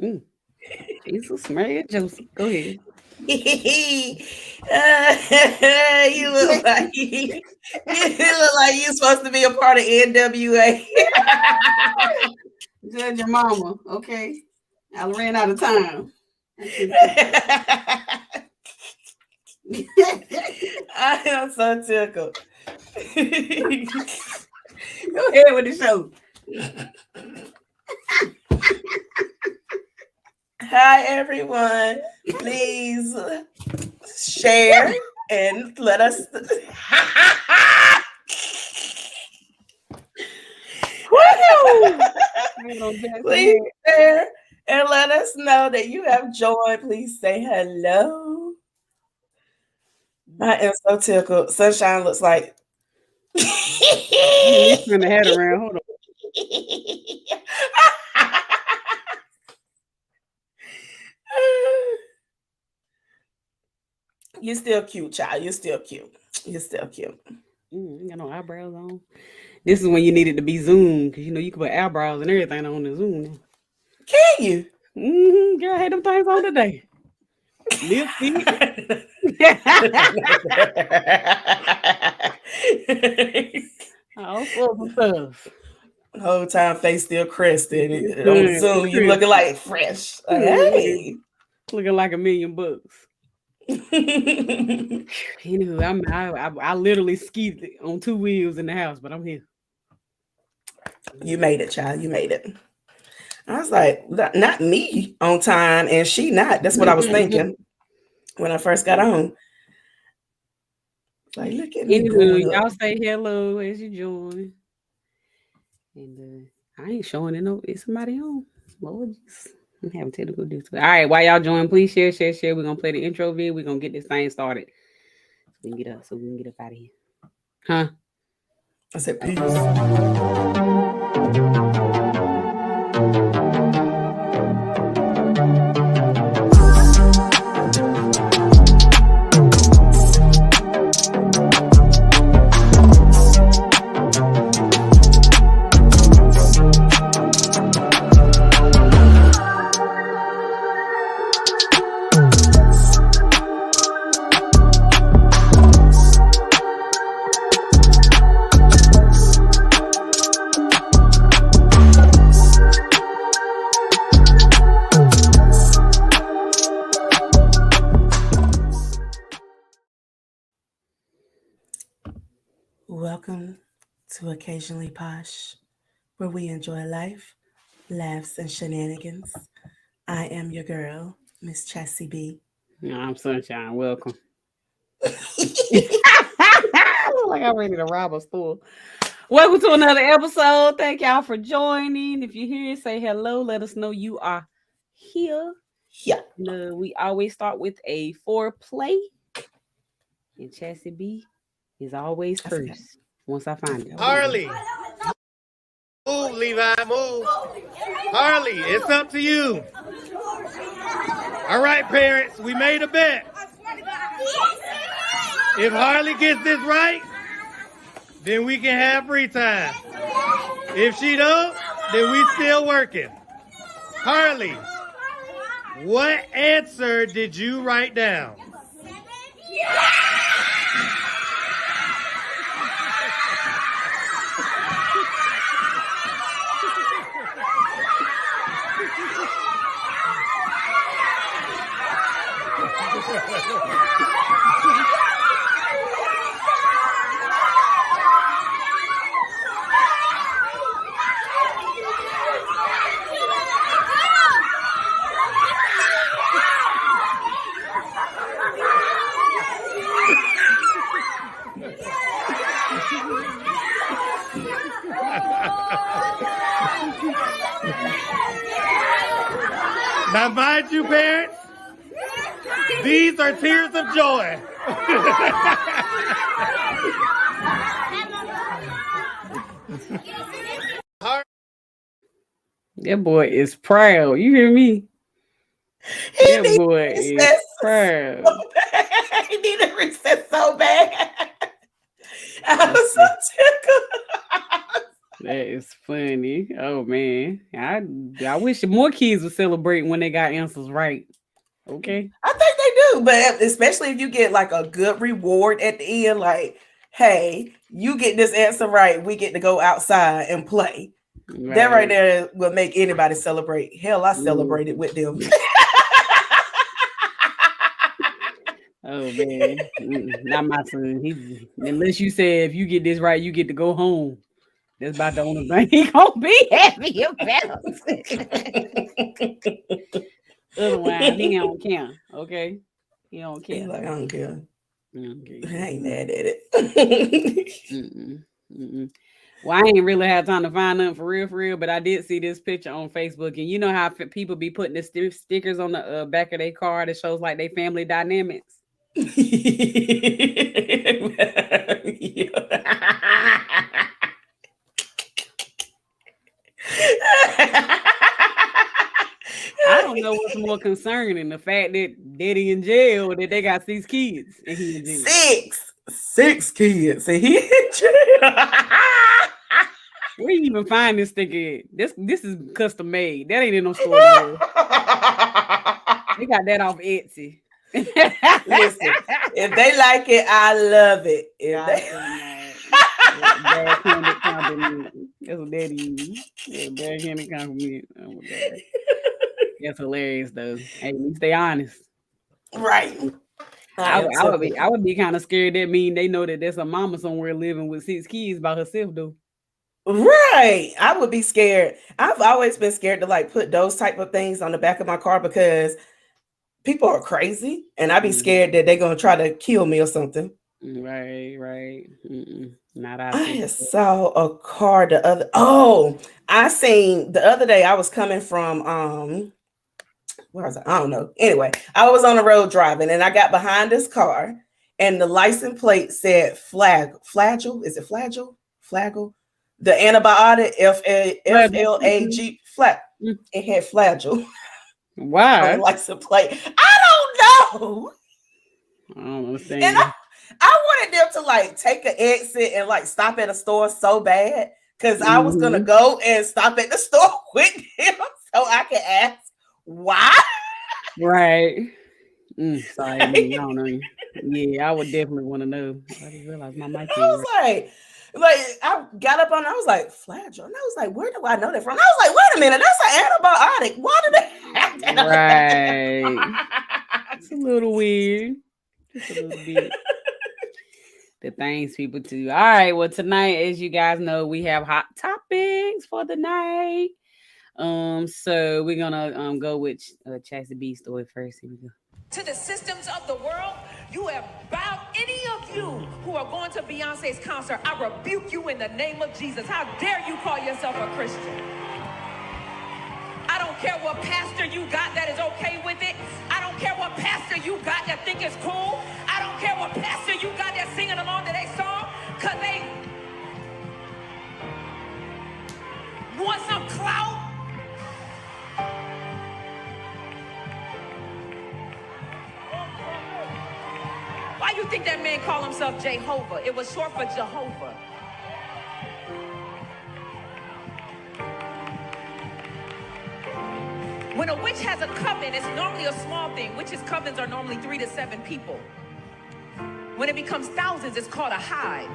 Mm. Jesus, Mary, Joseph. Go ahead. You look like you look like you're supposed to be a part of NWA. Judge your mama. Okay. I ran out of time. I am so tickled. Go ahead with the show. Hi, everyone. Please share and let us. Please share and let us know that you have joined. Please say hello. I am so tickled. Sunshine looks like. You turn the head around. Hold on. You're still cute, child. You're still cute. You're still cute. You got no eyebrows on. This is when you needed to be zoomed because you can put eyebrows and everything on the Zoom now. Can you? Girl, I had them things on today. Lipstick. All sorts of stuff. Whole time face still crested. On Zoom, you looking like fresh. Like, hey. Looking like $1,000,000. I literally skied on 2 wheels in the house, but I'm here. You made it, child. You made it. I was like, not me on time, and she not. That's what I was thinking when I first got on. Like, look at me. Y'all say hello as you join. And I ain't showing it. No, it's somebody on. Lord, I'm having technical difficulty. All right, while y'all join, please share. We're gonna play the intro vid. We're gonna get this thing started. So we can get up out of here. Huh? I said peace. Welcome to Occasionally Posh, where we enjoy life, laughs, and shenanigans. I am your girl, Miss Chassie B. I'm Sunshine. Welcome. Like I'm ready to rob a store. Welcome to another episode. Thank y'all for joining. If you're here, say hello. Let us know you are here. Yeah. We always start with a foreplay. And Chassie B is always first. Once I find it. Harley. Move, Levi, move. Harley, it's up to you. All right, parents, we made a bet. If Harley gets this right, then we can have free time. If she don't, then we still working. Harley, what answer did you write down? Now, mind you, parents, these are tears of joy. That boy is proud. You hear me? That boy is proud. He need a reset so bad. I was so tickled. That is funny. Oh man, I wish more kids would celebrate when they got answers right. Okay. I think they do, but especially if you get like a good reward at the end, like, hey, you get this answer right, we get to go outside and play. That right there will make anybody celebrate. Hell, I celebrated with them. Oh man, not my son. Unless you say if you get this right, you get to go home. That's about the only thing he gonna be happy about. Otherwise, he don't care. Okay, he don't care. He's like, I don't care. Okay. I ain't mad at it. Well, I ain't really had time to find nothing for real, but I did see this picture on Facebook, and you know how people be putting the stickers on the back of their car that shows like their family dynamics. I don't know what's more concerning, the fact that Daddy in jail, that they got 6 kids and he in jail. 6 kids and he in jail. Where you even find this sticker? This is custom made. That ain't in no store. They got that off Etsy. Listen, if they like it, I love it. That's what Daddy used. Backhanded compliment. Oh my God. That's hilarious though. Hey, at least they honest. Right. I would be kind of scared. That mean they know that there's a mama somewhere living with 6 kids by herself though. Right. I would be scared. I've always been scared to like put those type of things on the back of my car because people are crazy and I'd be scared that they're going to try to kill me or something. Right. Not I saw a car I seen the other day. I was coming from where was I don't know. Anyway, I was on the road driving and I got behind this car and the license plate said Flagyl. Is it Flagyl? The antibiotic FLAG flat. It had Flagyl. Why? License plate. I don't know. I don't understand. And I wanted them to like take an exit and like stop at a store so bad because I was gonna go and stop at the store with them so I could ask why. Right. Sorry, I don't know. Yeah, I would definitely want to know. I just realized my mic. I was like I got up on it, I was like, Flagyl. And I was like, where do I know that from? I was like, wait a minute, that's an antibiotic. Why do they have that? Right. It's a little weird. Just a little bit. The things people do. All right. Well, tonight, as you guys know, we have hot topics for the night. So we're gonna go with Chastity B story first. Here we go. To the systems of the world, you have bowed. Any of you who are going to Beyonce's concert, I rebuke you in the name of Jesus. How dare you call yourself a Christian? I don't care what pastor you got that is okay with it. I don't care what pastor you got that think it's cool. I don't care what pastor you got that's singing along to their song because they want some clout. Why you think that man called himself Jehovah? It was short for Jehovah. When a witch has a coven, it's normally a small thing. Witches' covens are normally 3 to 7 people. When it becomes thousands, it's called a hive.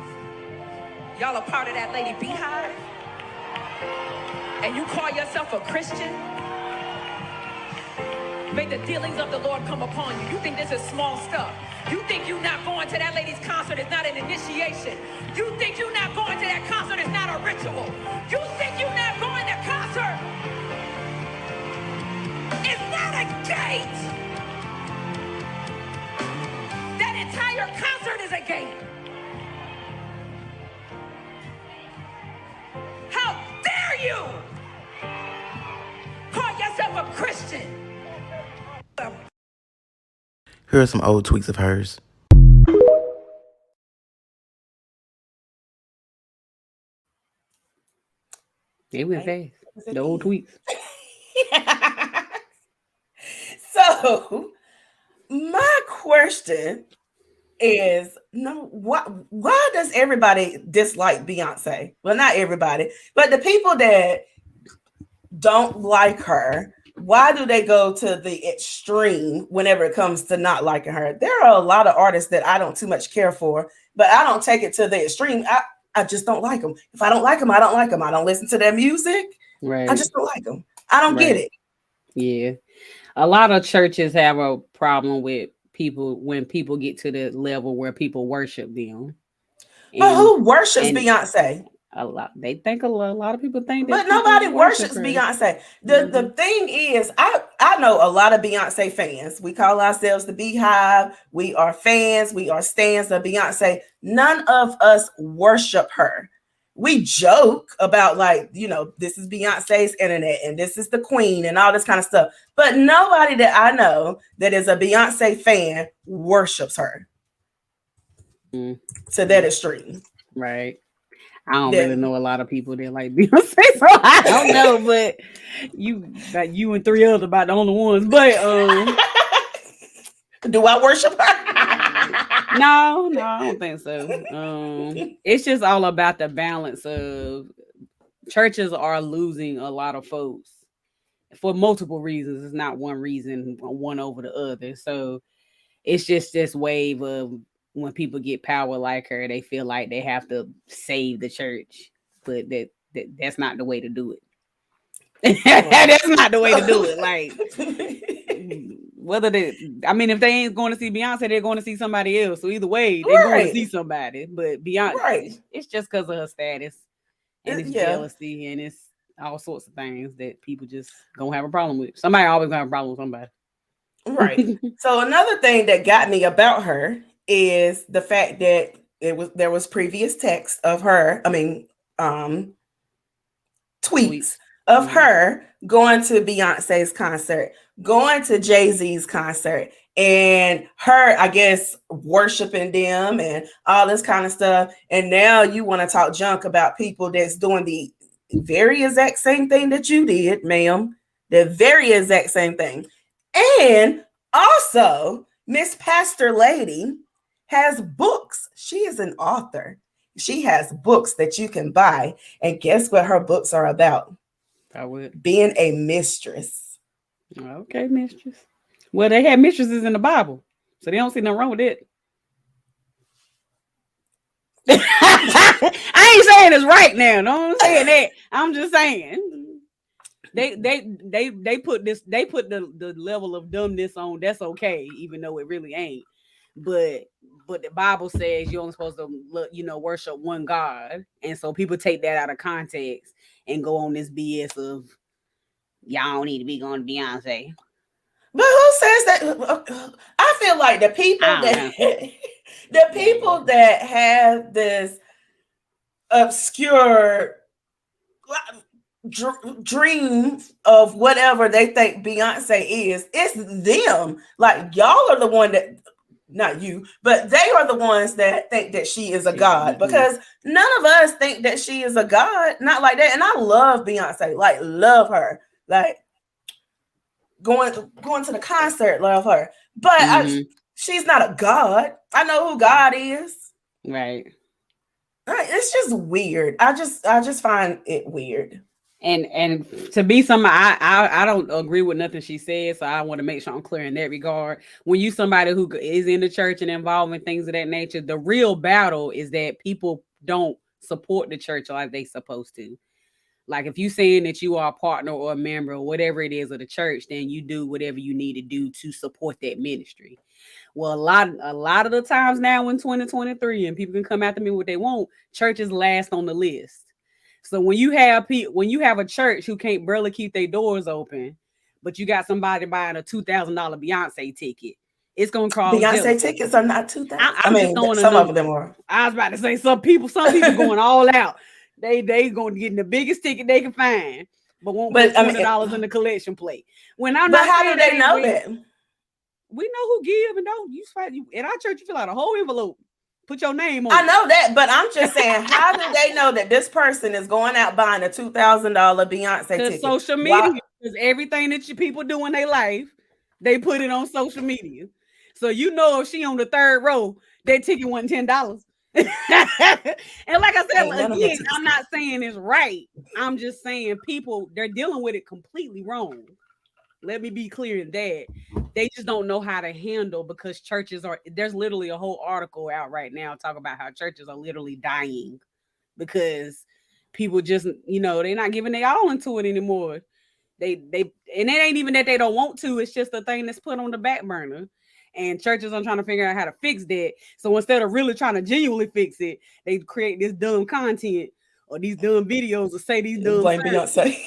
Y'all are part of that lady beehive? And you call yourself a Christian? May the dealings of the Lord come upon you. You think this is small stuff. You think you not going to that lady's concert is not an initiation. You think you not going to that concert is not a ritual. You think you not going to concert is not a gate. That entire concert is a gate. How dare you call yourself a Christian? Here are some old tweets of hers. They went fast. The old tweets. So, my question is no, why does everybody dislike Beyonce? Well, not everybody, but the people that don't like her, why do they go to the extreme whenever it comes to not liking her? There are a lot of artists that I don't too much care for, but I don't take it to the extreme. I just don't like them. If I don't like them, I don't like them. I don't listen to their music. Right. I just don't like them. I don't get it. Yeah. A lot of churches have a problem with people when people get to the level where people worship them. But who worships Beyonce? A lot. They think a lot of people think that. But nobody worships Beyonce. The thing is, I know a lot of Beyonce fans. We call ourselves the Beehive. We are fans. We are stans of Beyonce. None of us worship her. We joke about, like, you know, this is Beyonce's internet and this is the queen and all this kind of stuff. But nobody that I know that is a Beyonce fan worships her to that extreme. Right. I don't really know a lot of people that like Beyonce, so I don't know. But you and three others about the only ones. But do I worship her? No, I don't think so. It's just all about the balance of churches are losing a lot of folks for multiple reasons. It's not one reason, one over the other. So it's just this wave of when people get power like her, they feel like they have to save the church, but that's not the way to do it. That's not the way to do it. Like, if they ain't going to see Beyonce, they're going to see somebody else. So either way, they're going to see somebody. But Beyonce, it's just because of her status and it's jealousy and it's all sorts of things that people just gonna have a problem with. Somebody always gonna have a problem with somebody. Right. So another thing that got me about her is the fact that there was previous text of her, tweets of her going to Beyonce's concert, going to Jay-Z's concert, and her, I guess, worshiping them and all this kind of stuff. And now you want to talk junk about people that's doing the very exact same thing that you did, ma'am. The very exact same thing. And also, Miss Pastor Lady has books. She is an author. She has books that you can buy. And guess what her books are about? Being a mistress. Okay, mistress. Well, they had mistresses in the Bible, so they don't see nothing wrong with it. I ain't saying it's right now. No, I'm saying that. I'm just saying they put the level of dumbness on. That's okay, even though it really ain't. But the Bible says you're only supposed to worship one God, and so people take that out of context and go on this BS of y'all don't need to be going to Beyonce. But who says that? I feel like the people that have this obscure dream of whatever they think Beyonce is, it's them. Like, y'all are the one that, not you, but they are the ones that think that she is a god, because none of us think that she is a god, not like that. And I love Beyonce, like, love her, like going to the concert, love her, but she's not a god. I know who God is, right? It's just weird. I just find it weird. And to be somebody, I don't agree with nothing she said, so I want to make sure I'm clear in that regard. When you somebody who is in the church and involved in things of that nature, the real battle is that people don't support the church like they supposed to. Like, if you saying that you are a partner or a member or whatever it is of the church, then you do whatever you need to do to support that ministry. Well, a lot of the times now in 2023, and people can come after me what they want, churches last on the list. So when you have a church who can't barely keep their doors open, but you got somebody buying a $2,000 Beyonce ticket, it's gonna cause Beyonce tickets are not $2,000. I mean, some of them are. I was about to say some people going all out. They going to get the biggest ticket they can find, but won't put $20 in the collection plate. But how do they know that? We know who give and don't. You at our church, you fill out a whole envelope. Put your name on I know that, but I'm just saying, how do they know that this person is going out buying a $2,000 Beyonce ticket? Social media, because everything that people do in their life, they put it on social media. So you know if she on the third row, that ticket wasn't $10. And like I said, again, I'm not saying it's right. I'm just saying people, they're dealing with it completely wrong. Let me be clear in that. They just don't know how to handle, because churches are, there's literally a whole article out right now talking about how churches are literally dying because people just, you know, they're not giving their all into it anymore. They and it ain't even that they don't want to, it's just a thing that's put on the back burner. And churches are trying to figure out how to fix that. So instead of really trying to genuinely fix it, they create this dumb content or these dumb videos to say these dumb blame Beyonce.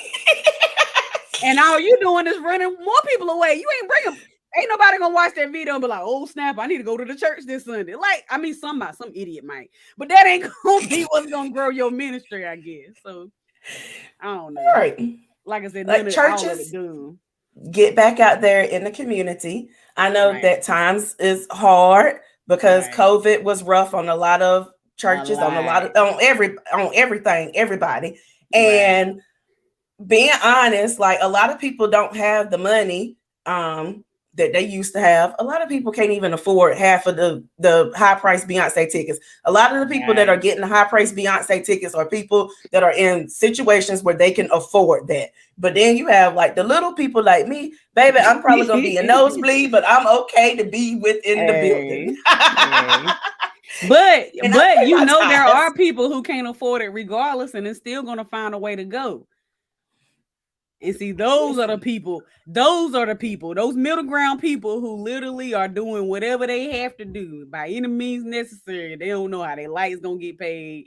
And all you doing is running more people away. You ain't bringing, ain't nobody gonna watch that video and be like, oh snap, I need to go to the church this Sunday. Like, I mean, some idiot might, but that ain't gonna be what's gonna grow your ministry, I guess. So I don't know. Right. Like I said, like churches get back out there in the community. I know that times is hard because COVID was rough on a lot of churches, on everything, everybody. And being honest, like a lot of people don't have the money that they used to have. A lot of people can't even afford half of the high price Beyonce tickets. A lot of the people that are getting the high price Beyonce tickets are people that are in situations where they can afford that. But then you have like the little people like me, baby, I'm probably gonna be a nosebleed, but I'm okay to be within the building. But you know, there are people who can't afford it regardless, and it's still gonna find a way to go. And see, those are the people, those middle ground people who literally are doing whatever they have to do by any means necessary. They don't know how their lights gonna get paid.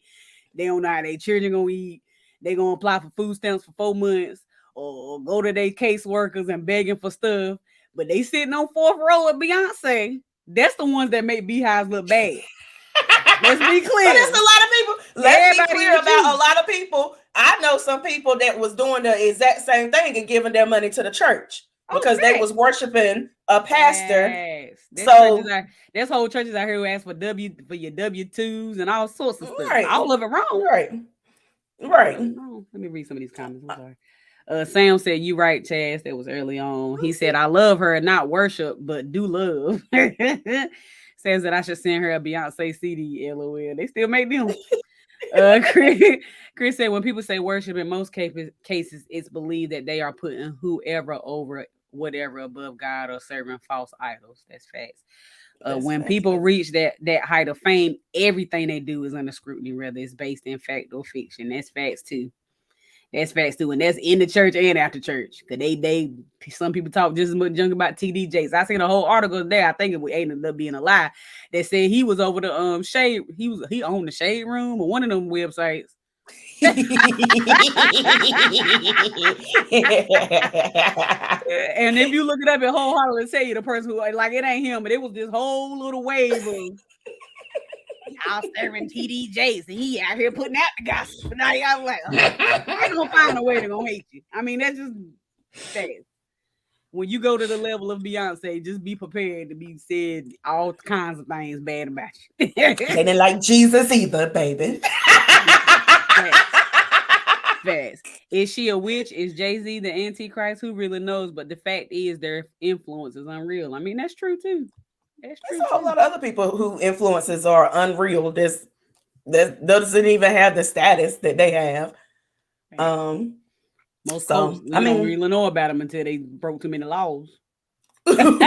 They don't know how their children gonna eat. They gonna apply for food stamps for 4 months or go to their caseworkers and begging for stuff. But they sitting on 4th row of Beyonce. That's the ones that make beehives look bad. Let's be clear. But there's a lot of people. Let's be clear about a lot of people. I know some people that was doing the exact same thing and giving their money to the church because they was worshiping a pastor. Yes. There's whole churches out here who ask for your W-2s and all sorts of stuff. All of it wrong. Right. Let me read some of these comments. I'm sorry. Sam said, "You right, Chaz." That was early on. He said, "I love her and not worship, but do love." Says that I should send her a Beyonce CD. LOL. They still make them. Chris said, when people say worship, in most cases, it's believed that they are putting whoever over whatever above God or serving false idols. That's facts. When people reach that height of fame, everything they do is under scrutiny, whether it's based in fact or fiction. That's facts too. And that's in the church and after church. Cause they some people talk just as much junk about TD Jakes. I seen a whole article there. I think it ended up being a lie that said he was over the shade. He owned the Shade Room or one of them websites. And if you look it up, it wholeheartedly tell you the person who, like, it ain't him, but it was this whole little wave of y'all serving TD Jakes and he out here putting out the gospel. Now y'all like, they're gonna find a way to gonna hate you. I mean, that's just sad. When you go to the level of Beyonce, just be prepared to be said all kinds of things bad about you. They didn't like Jesus either, baby. Fast. Is she a witch? Is Jay-Z the Antichrist? Who really knows? But the fact is their influence is unreal. I mean, that's true too. There's a whole lot of other people who influences are unreal. That doesn't even have the status that they have. Most folks, don't really know about them until they broke too many laws. Done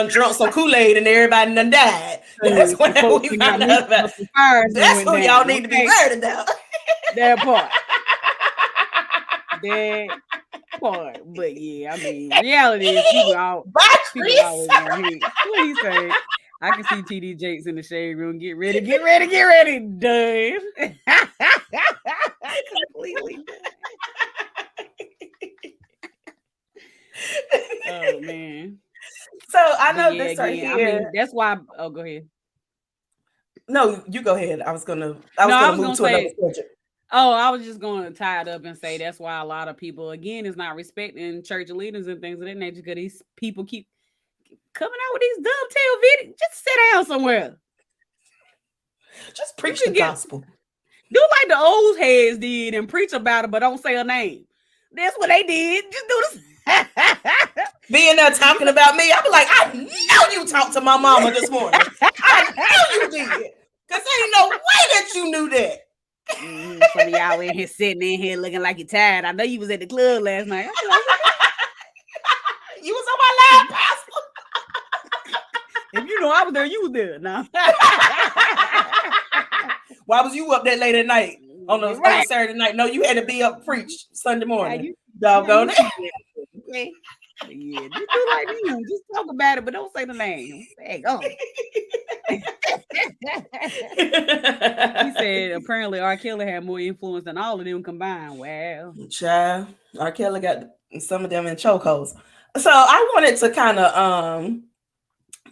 drunk some Kool-Aid and everybody done died. That's when we found out about. That's what y'all need to be worried about. That part. But yeah, I mean, reality is people always gonna hate. What he say? I can see TD Jakes in the Shade Room. Get ready. Done. Completely. Oh man. So I know this right here. I mean, that's why. Oh, go ahead. No, you go ahead. I was gonna move to another subject. Oh, I was just going to tie it up and say that's why a lot of people, again, is not respecting church leaders and things of that nature, because these people keep coming out with these dumb tail videos. Just sit down somewhere. Just preach the gospel. Do like the old heads did and preach about it, but don't say her name. That's what they did. Just do this. Being there talking about me, I'm like, I know you talked to my mama this morning. I know you did. Because ain't no way that you knew that. Some of y'all in here sitting in here looking like you're tired. I know you was at the club last night. You was on my live, Pastor. If you know I was there, you was there. No. Why was you up that late at night on a Saturday night? No, you had to be up preach Sunday morning. Doggone it. Okay. Yeah, just do like you. Just talk about it, but don't say the name. Hey, go. He said apparently R. Kelly had more influence than all of them combined. Wow. Child, R. Kelly got some of them in chokeholds. So I wanted to kind of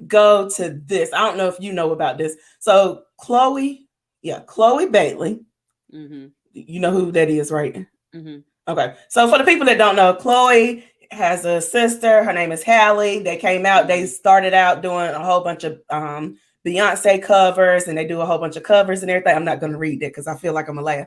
go to this. I don't know if you know about this. So Chloe Bailey. Mm-hmm. You know who that is, right? Mm-hmm. Okay. So for the people that don't know, Chloe has a sister. Her name is Hallie. They came out. They started out doing a whole bunch of Beyonce covers, and they do a whole bunch of covers and everything. I'm not going to read it because I feel like I'm a laugh.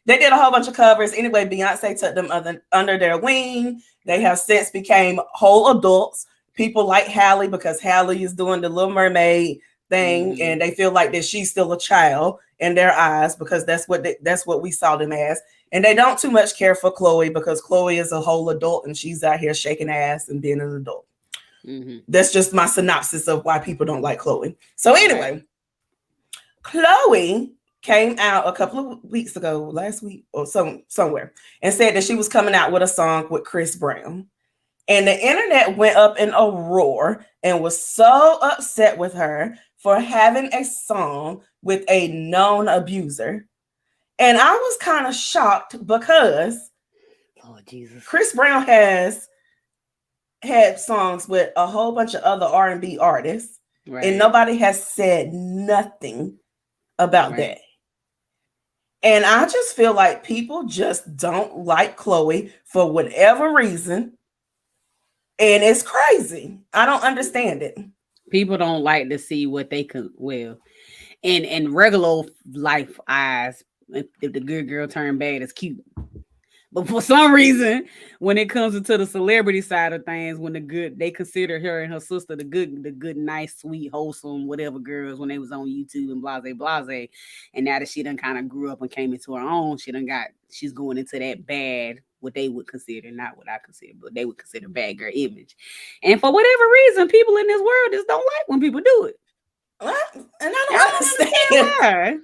They did a whole bunch of covers. Anyway, Beyonce took them under their wing. They have since became whole adults. People like Hallie because Hallie is doing the Little Mermaid thing, and they feel like that she's still a child in their eyes because that's what we saw them as. And they don't too much care for Chloe because Chloe is a whole adult and she's out here shaking ass and being an adult. Mm-hmm. That's just my synopsis of why people don't like Chloe. So anyway, Chloe came out a couple of weeks ago, last week or somewhere, and said that she was coming out with a song with Chris Brown. And the internet went up in a roar and was so upset with her for having a song with a known abuser. And I was kind of shocked because Jesus. Chris Brown has had songs with a whole bunch of other R&B artists, and nobody has said nothing about that. And I just feel like people just don't like Chloe for whatever reason. And it's crazy. I don't understand it. People don't like to see what they could, in regular life eyes, if the good girl turned bad, it's cute. But for some reason, when it comes into the celebrity side of things, when they consider her and her sister the good, nice, sweet, wholesome, whatever girls when they was on YouTube and blase. And now that she done kind of grew up and came into her own, she's going into that bad, what they would consider, not what I consider, but they would consider bad girl image. And for whatever reason, people in this world just don't like when people do it. And I don't understand why.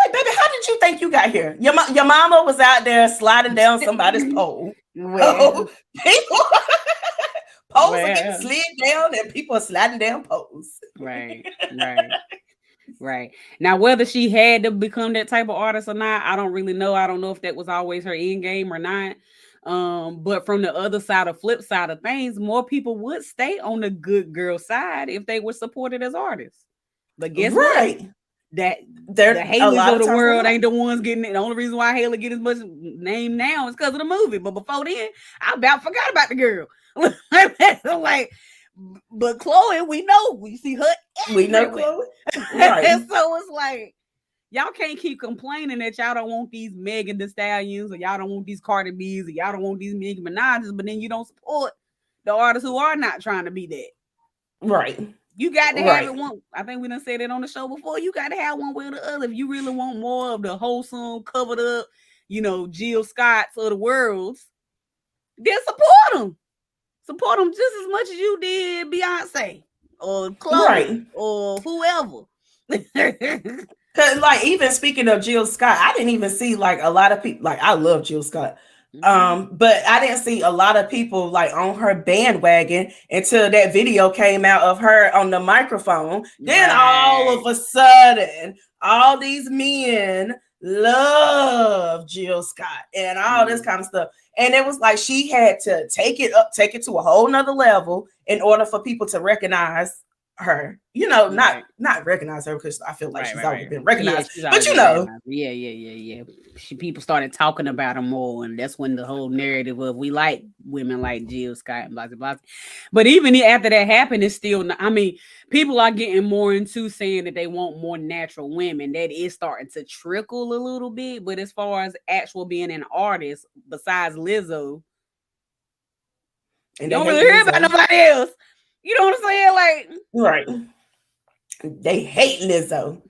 Like, baby, how did you think you got here? Your mama was out there sliding down somebody's pole. Well, people poles are getting slid down and people are sliding down poles. Right. Now, whether she had to become that type of artist or not, I don't really know. I don't know if that was always her end game or not. But from the other side, the flip side of things, more people would stay on the good girl side if they were supported as artists. But guess what? That the Haleys of the world ain't the ones getting it. The only reason why Haley get as much name now is because of the movie. But before then, I about forgot about the girl. Like, but Chloe, we know. We see her. We know Chloe. Right. And so it's like, y'all can't keep complaining that y'all don't want these Megan Thee Stallions, or y'all don't want these Cardi B's, or y'all don't want these Nicki Minaj's, but then you don't support the artists who are not trying to be that. Right. You got to have it one. I think we done said it on the show before. You got to have one way or the other. If you really want more of the wholesome, covered up, Jill Scotts of the world, then support them. Support them just as much as you did Beyonce or Chloe or whoever. Because, like, even speaking of Jill Scott, I didn't even see like a lot of people. Like, I love Jill Scott. But I didn't see a lot of people like on her bandwagon until that video came out of her on the microphone. Then all of a sudden, all these men love Jill Scott and all this kind of stuff. And it was like she had to take it to a whole nother level in order for people to recognize her, not recognize her because I feel like she's always been recognized. Yeah, but yeah. People started talking about her more, and that's when the whole narrative of we like women like Jill Scott and blah blah blah. But even after that happened, it's still. I mean, people are getting more into saying that they want more natural women. That is starting to trickle a little bit. But as far as actual being an artist, besides Lizzo, and don't really hear about nobody else. You know what I'm saying? Like, Right. They hate Lizzo.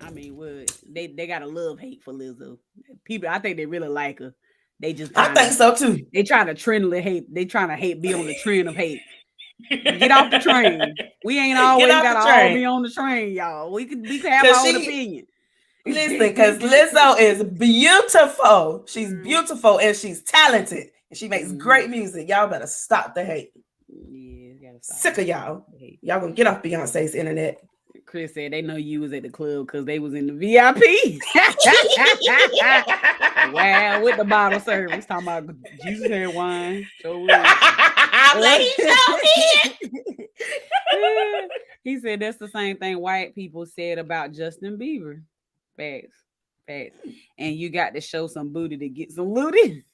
I mean, what they got a love hate for Lizzo. People, I think they really like her. They just I think so too. They try to trendly hate. They trying to hate, be on the trend of hate. Get off the train. We ain't always got to all be on the train, y'all. We could have our own opinion. Listen, because Lizzo is beautiful. She's beautiful and she's talented. And she makes great music. Y'all better stop the hate. Yeah, sick of y'all. Y'all gonna get off Beyonce's internet. Chris said they know you was at the club because they was in the VIP. Wow, with the bottle service. Talking about Jesus had wine. So he said that's the same thing white people said about Justin Bieber. Facts. And you got to show some booty to get some looty.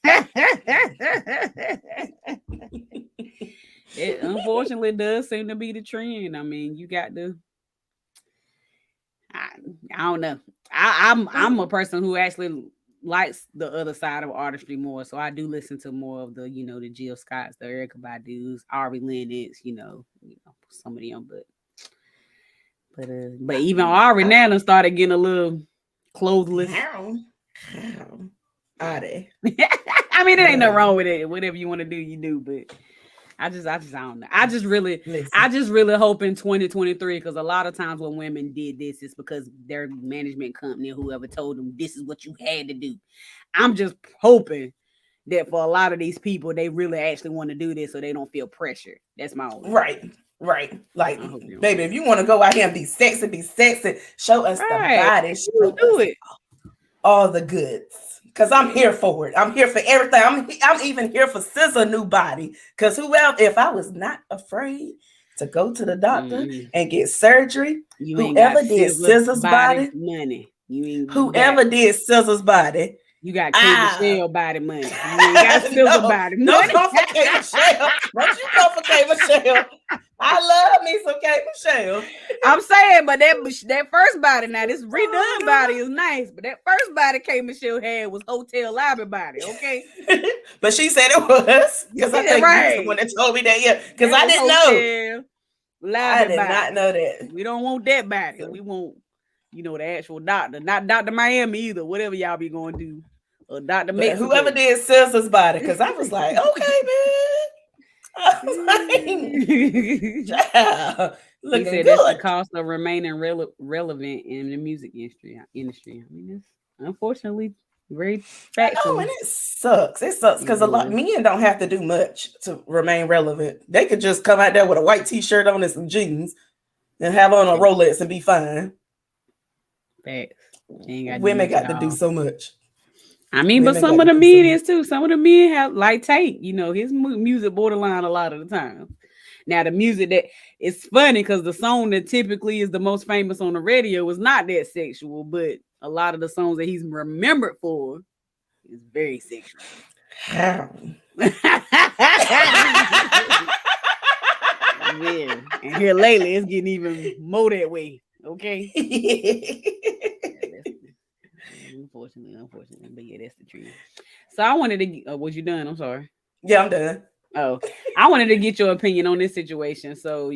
It unfortunately does seem to be the trend. I mean, you got to. I don't know. I'm a person who actually likes the other side of artistry more, so I do listen to more of the the Jill Scotts, the Erykah Badu's, Ari Lennox, some of them, but even Ari now done started getting a little clothless. How? Ari. I mean, it ain't nothing wrong with it. Whatever you want to do, you do, but. I don't know. I just really hope in 2023, because a lot of times when women did this, it's because their management company or whoever told them this is what you had to do. I'm just hoping that for a lot of these people, they really actually want to do this so they don't feel pressure. That's my only right. Like, baby, if you want to go out here and be sexy, show us the body. Do it. All the goods. Because I'm here for it. I'm here for everything. I'm even here for SZA new body. Because if I was not afraid to go to the doctor and get surgery, whoever did SZA's body money. Whoever did SZA's body. You got K Michelle body money. You ain't got SZA body money. Don't come for K Michelle. Don't you come for K Michelle. I love me some K Michelle. I'm saying, but that first body, now this redone body is nice, but that first body K Michelle had was hotel lobby body, okay? But she said it was. Because I think you the one that told me that, because I didn't know. I did not know that. We don't want that body. We want, the actual doctor, not Dr. Miami either, whatever y'all be going to do. Or Dr. Mexico. Whoever did SZA's body, because I was like, okay, man. I was like, he said that's the cost of remaining relevant in the music industry. I mean, it's unfortunately very factual. Oh, and it sucks. It sucks because a lot of men don't have to do much to remain relevant. They could just come out there with a white t-shirt on and some jeans and have on a Rolex and be fine. Facts. Women got to do so much. I mean, but some of the men is too. Some of the men have like Tate, his music borderline a lot of the time. Now the music that it's funny because the song that typically is the most famous on the radio is not that sexual, but a lot of the songs that he's remembered for is very sexual. How? Yeah, and here lately it's getting even more that way. Okay. Unfortunately, but yeah, that's the truth. So I wanted to. Was you done? I'm sorry. Yeah, I'm done. Oh, I wanted to get your opinion on this situation. So,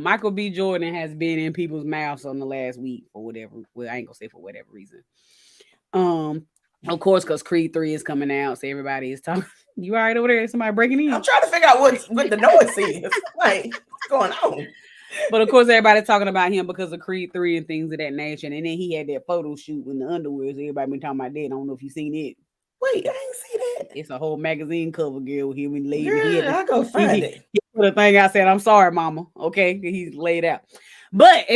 Michael B. Jordan has been in people's mouths on the last week for whatever. Well, I ain't gonna say for whatever reason. Of course, because Creed 3 is coming out, so everybody is talking. You all right over there? Somebody breaking in? I'm trying to figure out what the noise is. Like, what's going on? But of course, everybody's talking about him because of Creed 3 and things of that nature. And then he had that photo shoot in the underwear. So everybody been talking about that. I don't know if you seen it. Wait, I ain't see that. It's a whole magazine cover, girl, with him and lady. Yeah, I go find it. He put a thing out said, "I'm sorry, mama." Okay, he's laid out. But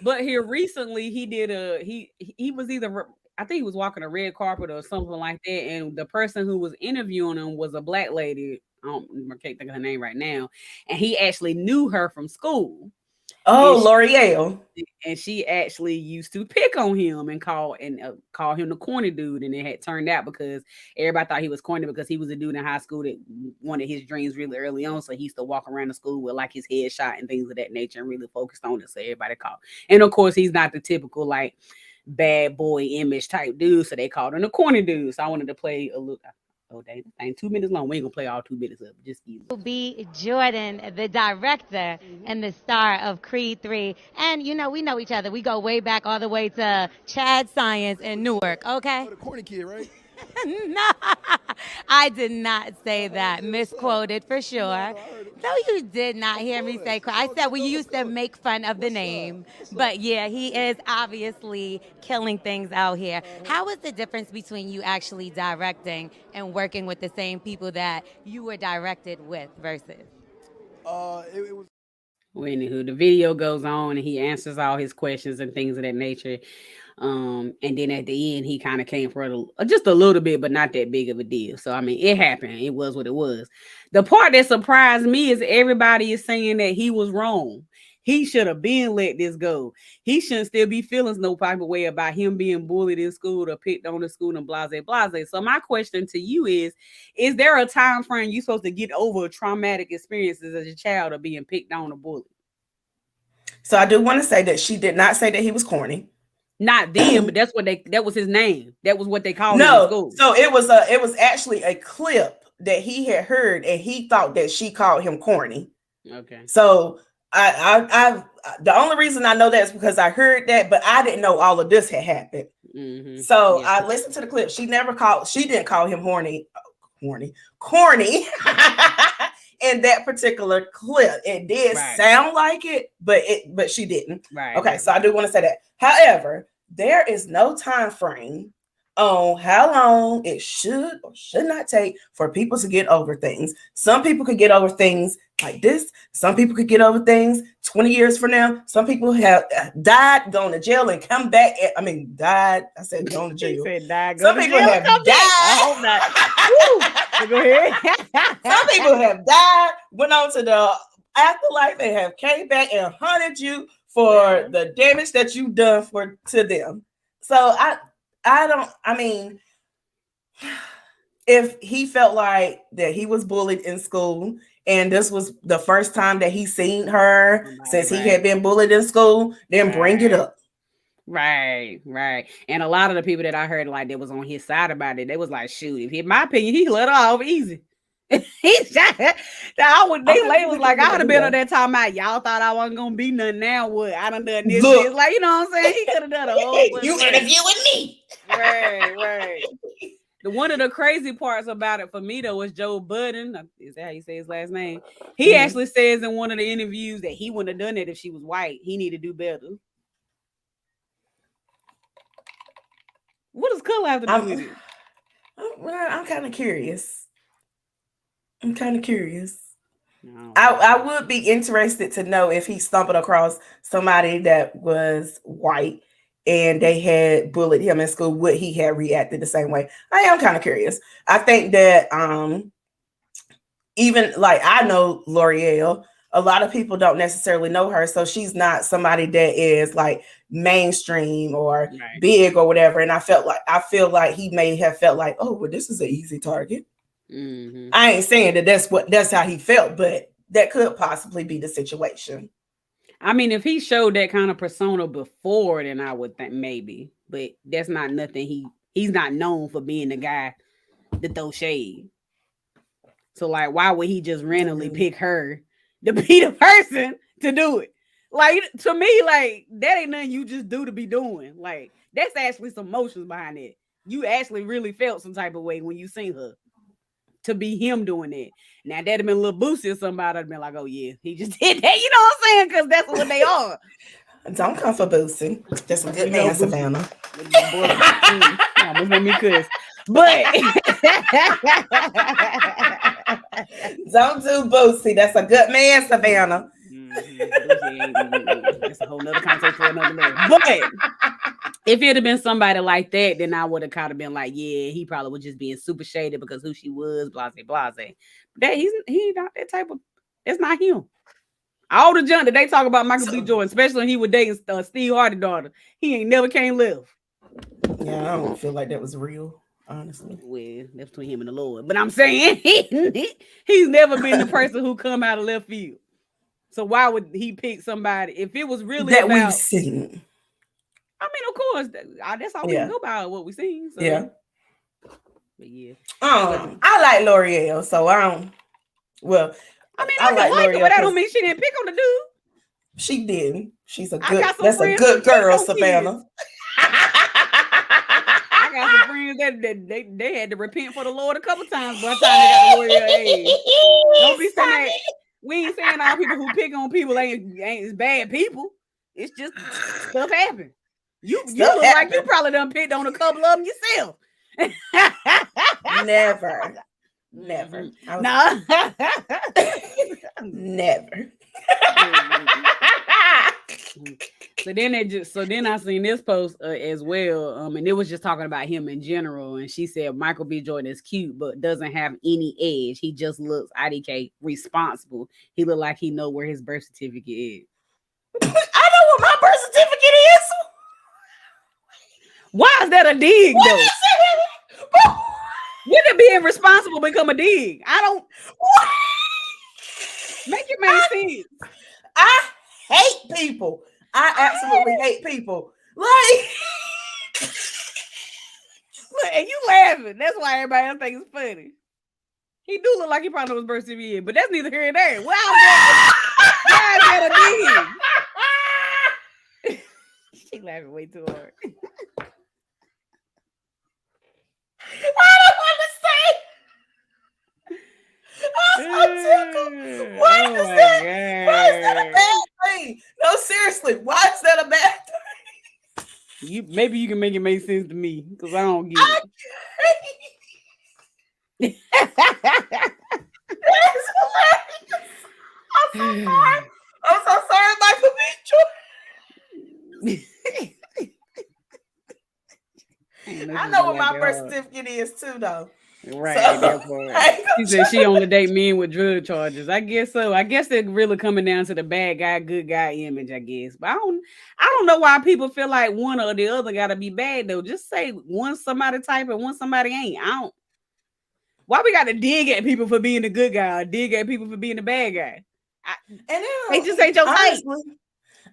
but here recently, he did he was either, I think he was walking a red carpet or something like that. And the person who was interviewing him was a black lady. I can't think of her name right now. And he actually knew her from school. Oh, L'Oreal. And she actually used to pick on him and call him the corny dude. And it had turned out because everybody thought he was corny because he was a dude in high school that wanted his dreams really early on. So he used to walk around the school with like his headshot and things of that nature and really focused on it. So everybody called. And of course, he's not the typical like bad boy image type dude. So they called him the corny dude. So I wanted to play a look. Oh, dang, this thing 2 minutes long. We ain't gonna play all 2 minutes of it. Just easy. B. Jordan, the director and the star of Creed 3. And, you know, we know each other. We go way back all the way to Chad Science in Newark, okay? The corny kid, right? No, I did not say that. Misquoted for sure. No, you did not hear me say. I said we used to make fun of the name, but yeah, he is obviously killing things out here. How is the difference between you actually directing and working with the same people that you were directed with versus? It was. Well, anywho, the video goes on and he answers all his questions and things of that nature. And then at the end, he kind of came for just a little bit, but not that big of a deal. So, I mean, it happened. It was what it was. The part that surprised me is everybody is saying that he was wrong. He should have been let this go. He shouldn't still be feeling no type of way about him being bullied in school or picked on in school and blase. So my question to you is there a time frame you're supposed to get over traumatic experiences as a child of being picked on or bullied? So I do want to say that she did not say that he was corny. Not them, but that was his name. That was what they called him in school. So it was actually a clip that he had heard and he thought that she called him corny. Okay. So I the only reason I know that is because I heard that, but I didn't know all of this had happened. Mm-hmm. So I listened to the clip. She didn't call him corny in that particular clip. It did sound like it, but she didn't. Right. Okay, so I do want to say that. However, there is no time frame on how long it should or should not take for people to get over things. Some people could get over things like this. Some people could get over things 20 years from now. Some people have died, gone to jail, and come back. Died. I said gone to jail. Died, some people have died. I hope not. Go ahead. Some people have died, went on to the afterlife, and have came back and hunted you for the damage that you've done to them. So if he felt like that he was bullied in school and this was the first time that he seen her since he had been bullied in school, then bring it up. Right. And a lot of the people that I heard like that was on his side about it, they was like, shoot, in my opinion, he let her off easy. He shot. They was like, I would have been on that time out. Y'all thought I wasn't gonna be nothing. Now what? I done done this. It's like, you know what I'm saying? He could have done a whole. You interviewing me? Right. One of the crazy parts about it for me though was Joe Budden. Is that how you say his last name? He actually says in one of the interviews that he wouldn't have done it if she was white. He need to do better. What does color have to do with it? I'm kind of curious. I would be interested to know if he stumbled across somebody that was white and they had bullied him in school, would he have reacted the same way? I am kind of curious. I think that even like I know L'Oreal, a lot of people don't necessarily know her, so she's not somebody that is like mainstream or big or whatever. And I feel like he may have felt like, oh, well, this is an easy target. Mm-hmm. I ain't saying that that's how he felt, but that could possibly be the situation. I mean, if he showed that kind of persona before, then I would think maybe, but that's not nothing. He's not known for being the guy that throw shade. So like, why would he just randomly pick her to be the person to do it? Like, to me, like, that ain't nothing you just do to be doing. Like, that's actually some emotions behind it. You actually really felt some type of way when you seen her. To be him doing that. Now that'd have been a little boosty or somebody would been like, oh yeah, he just did that. You know what I'm saying? Because that's what they are. Don't come for boosting. That's a good man, Savannah. Almost made me cuss. But don't do boosty. That's a good man, Savannah. That's a whole nother conversation for another day. But if it had been somebody like that, then I would have kind of been like, yeah, he probably was just being super shaded because who she was, blase. That he's not that type of. That's not him. All the junk that they talk about Michael B. Jordan, especially when he was dating Steve Harvey's daughter, he ain't never came live. Yeah, I don't feel like that was real, honestly. Well, that's between him and the Lord. But I'm saying he's never been the person who come out of left field. So why would he pick somebody if it was really that about, we've seen? I mean, of course, that's all we can go by what we've seen. So. Yeah. But yeah. I like L'Oreal, so I don't. Well, I mean, I like like her, L'Oreal but that don't 'cause mean she didn't pick on the dude. she didn't. She's a I good. got some That's a friends good who pick girl, on Savannah. I got some friends that they had to repent for the Lord a couple times by the time they got the L'Oreal age. Don't be saying that. We ain't saying all people who pick on people ain't bad people. It's just stuff happen. You look like you probably done picked on a couple of them yourself. Never. Nah. Never. So then I seen this post as well, and it was just talking about him in general. And she said Michael B. Jordan is cute, but doesn't have any edge. He just looks IDK responsible. He look like he know where his birth certificate is. I know what my birth certificate is. Why is that a dig though? When did being responsible become a dig? I don't make it make sense. I hate people. I absolutely hate people. Like, look, and you laughing. That's why everybody else thinks it's funny. He do look like he probably knows birth certificate, but that's neither here nor there. Why is that a dig? She laughing way too hard. I don't understand. Why is that a bad thing? No, seriously, why is that a bad thing? Maybe you can make it make sense to me because I don't get it. I'm so sorry, Michael B. Jordan. I know what my birth certificate is too, though. Right. So, she said she only date men with drug charges. I guess so. I guess they're really coming down to the bad guy, good guy image, I guess. But I don't know why people feel like one or the other gotta be bad though. Just say one somebody type and one somebody ain't. Why we gotta dig at people for being the good guy or dig at people for being the bad guy? They just ain't your type.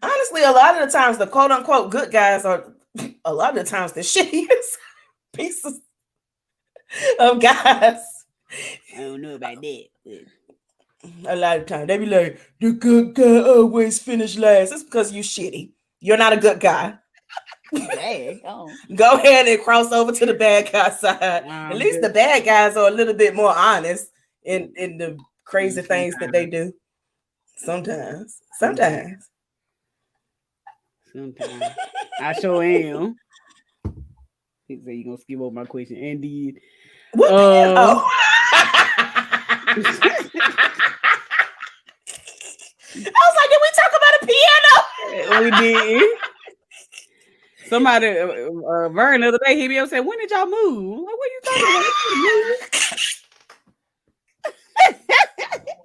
Honestly, a lot of the times the quote unquote good guys are a lot of the times the shittiest pieces of guys. I don't know about that. A lot of times they be like, the good guy always finish last. It's because you shitty. You're not a good guy. Go ahead and cross over to the bad guy side. At least the bad guys are a little bit more honest in the crazy things that they do. Sometimes. I sure am. He said you gonna skip over my question. Indeed. What piano? I was like, did we talk about a piano? We did. Somebody, Vern, the other day, he be able to say, when did y'all move? I'm like, what are you talking about?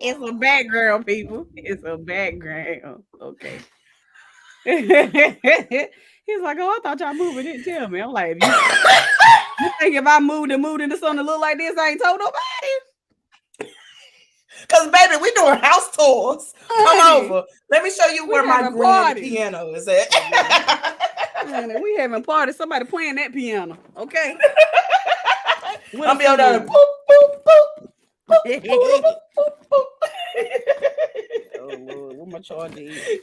It's a background, people. It's a background. Okay. He's like, oh, I thought y'all moved and didn't tell me. I'm like, you think if I moved into something that look like this, I ain't told nobody? Because, baby, we doing house tours. Come over. Let me show you where my grand piano is at. We having parties. Somebody playing that piano. Okay. I'll be on there. Boop, boop, boop. Boop, boop, boop, boop. Oh, Lord. What my charger is?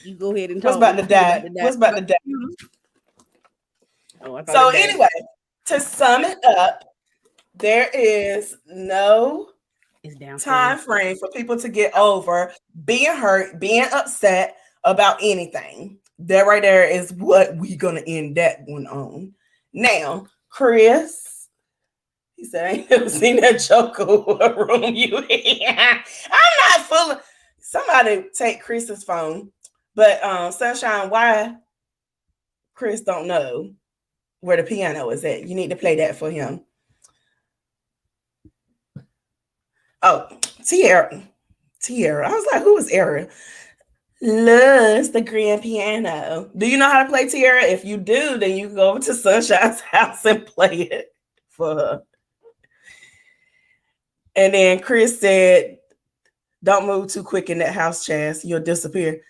You go ahead and talk. What's about to die? What's about to die? Oh, so, anyway, to sum it up, there is no time frame for people to get over being hurt, being upset about anything. That right there is what we're gonna end that one on. Now, Chris, he said, I ain't never seen that Joker room you in. I'm not full of somebody take Chris's phone, but Sunshine, why Chris don't know where the piano is at? You need to play that for him. Oh, Tierra. I was like, who is Era? Loves the grand piano. Do you know how to play Tierra? If you do, then you can go over to Sunshine's house and play it for her. And then Chris said, don't move too quick in that house, Chaz. You'll disappear.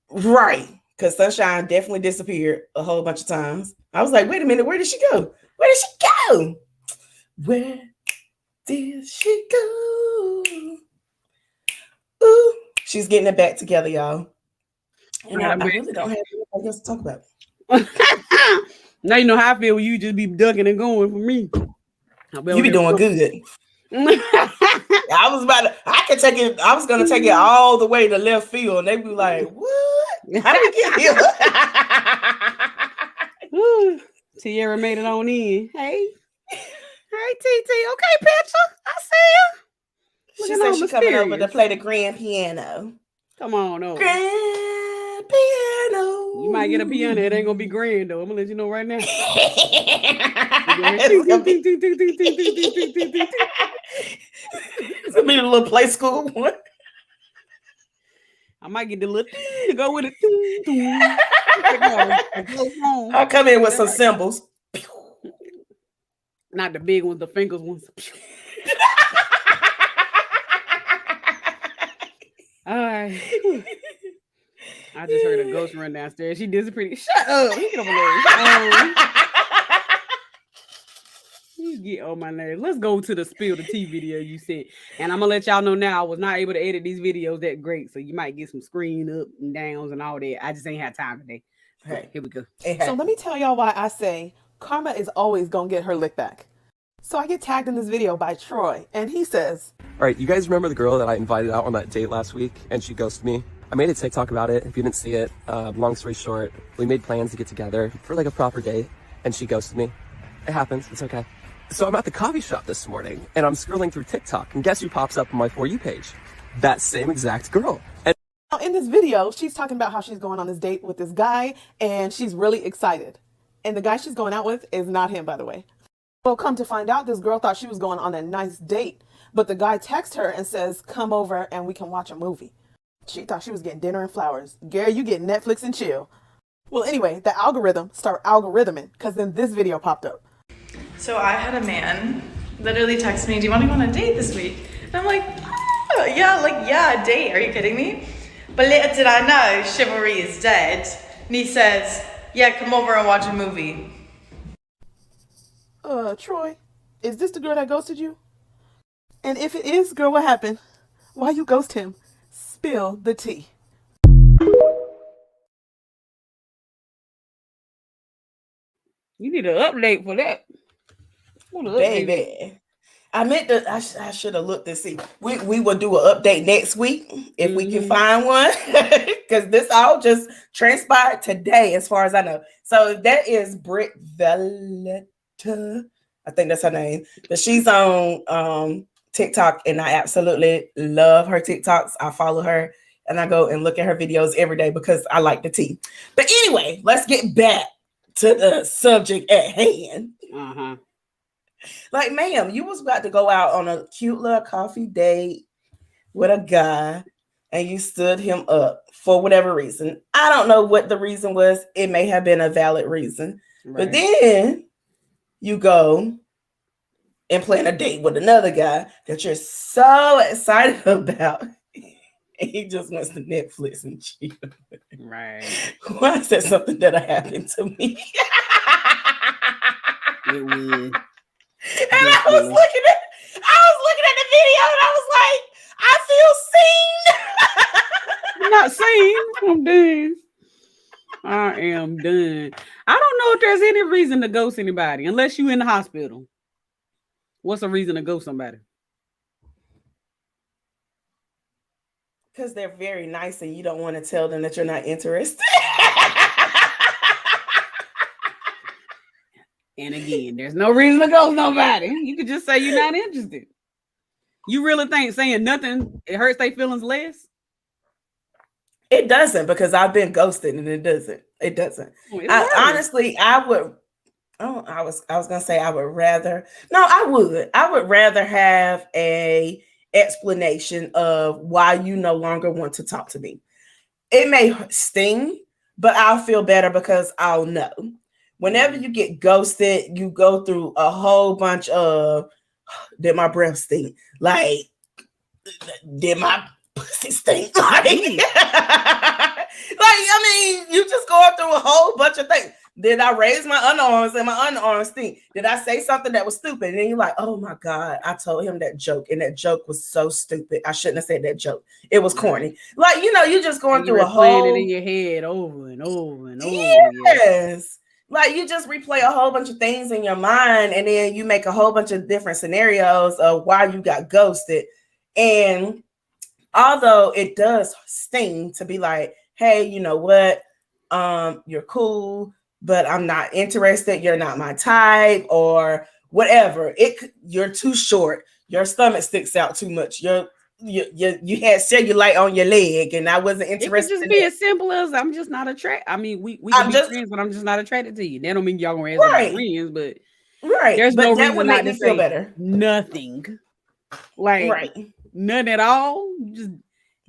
Right. Because Sunshine definitely disappeared a whole bunch of times. I was like, wait a minute, where did she go? Where did she go? Where did she go? Ooh, she's getting it back together, y'all. And I really don't have anything else to talk about. Now you know how I feel when you just be ducking and going for me. You be doing good. I was gonna take it all the way to left field, and they be like, "What? How did we get here?" Tierra made it on in. Hey, TT. Okay, picture. I see you. She said she's coming over to play the grand piano. Come on over. Grand piano. You might get a piano. It ain't gonna be grand though. I'm gonna let you know right now. It's gonna be a little play school one. I might get the little to go with it. I'll come in with some cymbals. Not the big ones, the fingers ones. All right. I just heard a ghost run downstairs. She disappeared. Shut up. Get over there. You get on my nerves. Let's go to the spill the tea video you sent. And I'm gonna let y'all know now I was not able to edit these videos that great. So you might get some screen up and downs and all that. I just ain't had time today. All right, here we go. So let me tell y'all why I say karma is always gonna get her lick back. So I get tagged in this video by Troy, and he says, all right, you guys remember the girl that I invited out on that date last week and she ghosted me? I made a TikTok about it. If you didn't see it, long story short, we made plans to get together for like a proper date and she ghosted me. It happens, it's okay. So I'm at the coffee shop this morning and I'm scrolling through TikTok and guess who pops up on my For You page? That same exact girl. And in this video, she's talking about how she's going on this date with this guy and she's really excited. And the guy she's going out with is not him, by the way. Well, come to find out, this girl thought she was going on a nice date, but the guy texts her and says, come over and we can watch a movie. She thought she was getting dinner and flowers. Gary, you get Netflix and chill. Well, anyway, the algorithm started algorithming because then this video popped up. So I had a man literally text me, do you want to go on a date this week? And I'm like, oh, yeah, a date. Are you kidding me? But little did I know, chivalry is dead. And he says, yeah, come over and watch a movie. Troy, is this the girl that ghosted you? And if it is, girl, what happened? Why you ghost him? Spill the tea. You need an update for that. Baby. I meant to, I should have looked and see. We will do an update next week if we can find one. Because this all just transpired today, as far as I know. So that is Britt Valletta. I think that's her name. But she's on TikTok, and I absolutely love her TikToks. I follow her and I go and look at her videos every day because I like the tea. But anyway, let's get back to the subject at hand. Like, ma'am, you was about to go out on a cute little coffee date with a guy and you stood him up for whatever reason. I don't know what the reason was. It may have been a valid reason. Right. But then you go and plan a date with another guy that you're so excited about. And he just wants to Netflix and chill. Right. Why is that something that happened to me? It would. And I was looking at the video and I was like, I feel seen. I'm not seen. I'm done. I am done. I don't know if there's any reason to ghost anybody unless you're in the hospital. What's a reason to ghost somebody? Because they're very nice and you don't want to tell them that you're not interested. And again, there's no reason to ghost nobody. You could just say you're not interested. You really think saying nothing, it hurts their feelings less? It doesn't, because I've been ghosted and it doesn't. It doesn't. Honestly, I would. Oh, I was gonna say I would rather. No, I would rather have a explanation of why you no longer want to talk to me. It may sting, but I'll feel better because I'll know. Whenever you get ghosted, you go through a whole bunch of, did my breath stink? Like, did my pussy stink? Like, I mean, you just going through a whole bunch of things. Did I raise my underarms and my underarms stink? Did I say something that was stupid? And then you're like, oh my God, I told him that joke, and that joke was so stupid. I shouldn't have said that joke. It was corny. Like, you're just going through a whole it in your head over and over and over. Yes. Like you just replay a whole bunch of things in your mind, and then you make a whole bunch of different scenarios of why you got ghosted. And although it does sting to be like, hey, you know what? You're cool, but I'm not interested. You're not my type, or whatever. You're too short. Your stomach sticks out too much. You had cellulite on your leg, and I wasn't interested. It could just be as simple as I'm just not attracted. I mean, we can be friends, but I'm just not attracted to you. That don't mean y'all gonna be friends, but there's no reason not to feel better. Nothing, like nothing at all. You just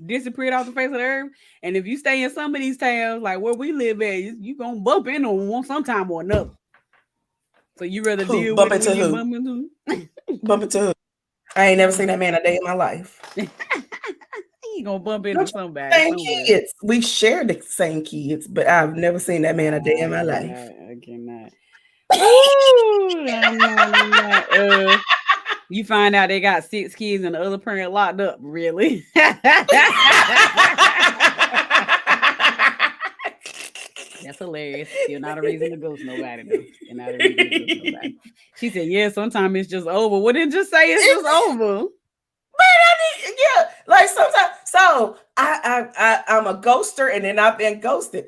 disappeared off the face of the earth. And if you stay in some of these towns, like where we live at, you gonna bump into one sometime or another. So you rather deal bump with into who? Bump into who? I ain't never seen that man a day in my life. You gonna bump into somebody. Same kids. We share the same kids, but I've never seen that man a day in my life. I cannot. Ooh, I'm not. You find out they got 6 kids and the other parent locked up. Really? That's hilarious. You're not a reason to ghost nobody. Though. You're not a reason to ghost nobody. She said, yeah, sometimes it's just over. Well, then just say it's just over. But like sometimes. So I'm a ghoster, and then I've been ghosted.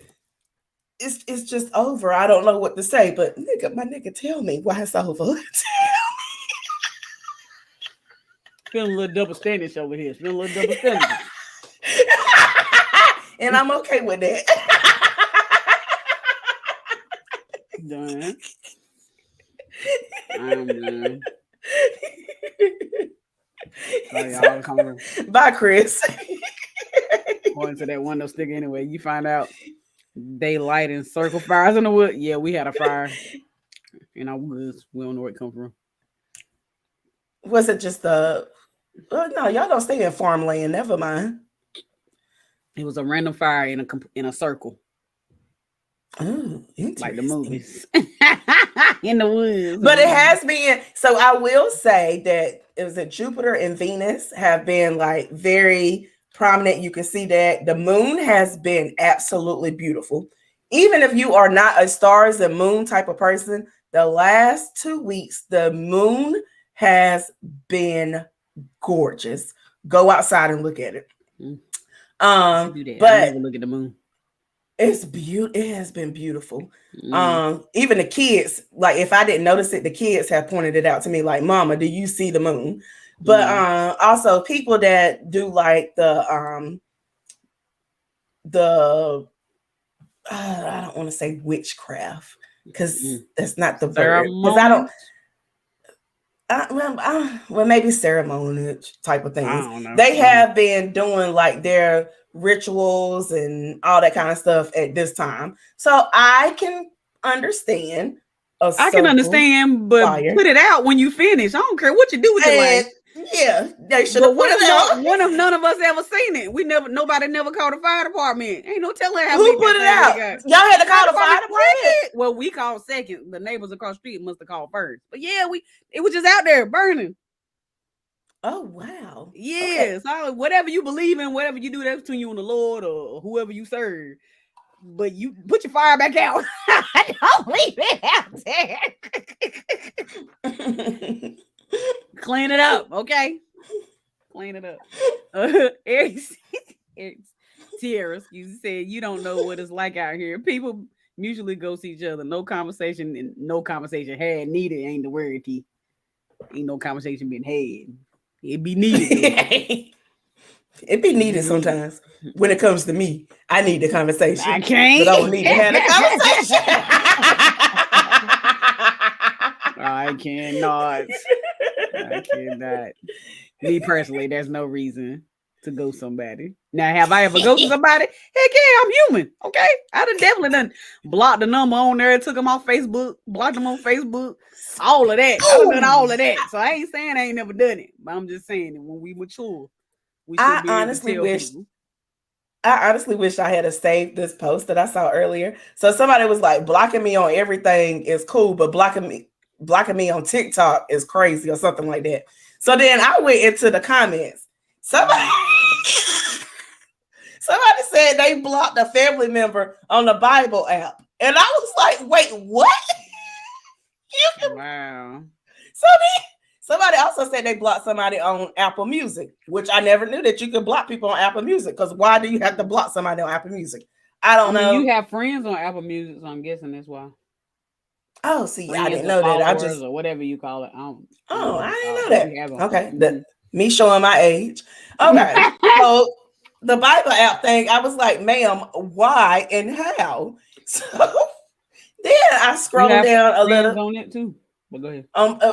It's just over. I don't know what to say, but my nigga, tell me why it's over. Feeling a little double standard over here. Feeling a little double standard. And I'm okay with that. Done. I'm done. Bye, Chris. Going to that window sticker anyway. You find out they light and circle fires in the wood. Yeah, we had a fire in our woods. We don't know where it come from. Was it just no, y'all don't stay in farmland. Never mind. It was a random fire in a circle. Oh, like the movies in the woods. But it has been. So I will say that it was that Jupiter and Venus have been like very prominent. You can see that the moon has been absolutely beautiful. Even if you are not a stars and moon type of person, the last 2 weeks the moon has been gorgeous. Go outside and look at it. But I never look at the moon. It's beautiful. It has been beautiful. Even the kids, like if I didn't notice it, the kids have pointed it out to me, like, Mama, do you see the moon? But also people that do like the I don't want to say witchcraft because that's not the word. Because I don't. Well, maybe ceremony type of things. I don't know. They have been doing like their rituals and all that kind of stuff at this time, so I can understand. I can understand, but put it out when you finish. I don't care what you do with your life. Yeah, they should have put it out. One of none of us ever seen it. Nobody never called the fire department. Ain't no telling how who put it out. Y'all had to call the fire department. Well, we called second. The neighbors across the street must have called first. But yeah, it was just out there burning. Oh wow. Yeah. Okay. So whatever you believe in, whatever you do, that's between you and the Lord or whoever you serve. But you put your fire back out. Don't leave it out there. Clean it up, okay? Clean it up. Tierra, you said you don't know what it's like out here. People mutually ghost each other. No conversation and no conversation had needed ain't the word. Ain't no conversation been had. It be needed. It be needed sometimes. When it comes to me, I need the conversation. I can't. But I don't need to have the conversation. I cannot. I cannot. Me personally, there's no reason to ghost somebody. Now, have I ever ghosted somebody? Heck yeah, I'm human. Okay, I definitely done blocked the number on there, took them off Facebook, blocked them on Facebook, all of that. I done all of that. So I ain't saying I ain't never done it, but I'm just saying that when we mature, we should be honestly wish. People. I honestly wish I had saved this post that I saw earlier. So somebody was like, blocking me on everything is cool, but blocking me on TikTok is crazy or something like that. So then I went into the comments. Somebody said they blocked a family member on the Bible app. And I was like, wait, what? Wow. So then somebody also said they blocked somebody on Apple Music, which I never knew that you could block people on Apple Music. Because why do you have to block somebody on Apple Music? I don't know. You have friends on Apple Music, so I'm guessing that's why. Oh, see, Friends I didn't know that. I just or whatever you call it. I didn't know that. Okay, me showing my age. Okay, so the Bible app thing, I was like, ma'am, why and how? So then I scrolled down a little on it too. But go ahead.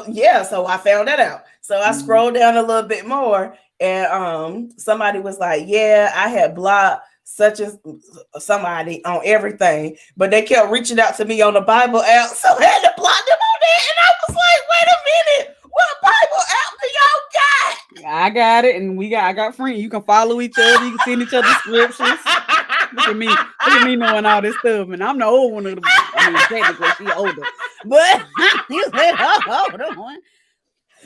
Yeah, so I found that out. So I scrolled down a little bit more, and somebody was like, yeah, I had blocked such as somebody on everything, but they kept reaching out to me on the Bible app, so I had to block them on that. And I was like, wait a minute, what Bible app do y'all got? I got it, and I got friends. You can follow each other, you can send each other scriptures. Look at me knowing all this stuff, and I'm the old one of them. I mean, technically she older, but you said older one.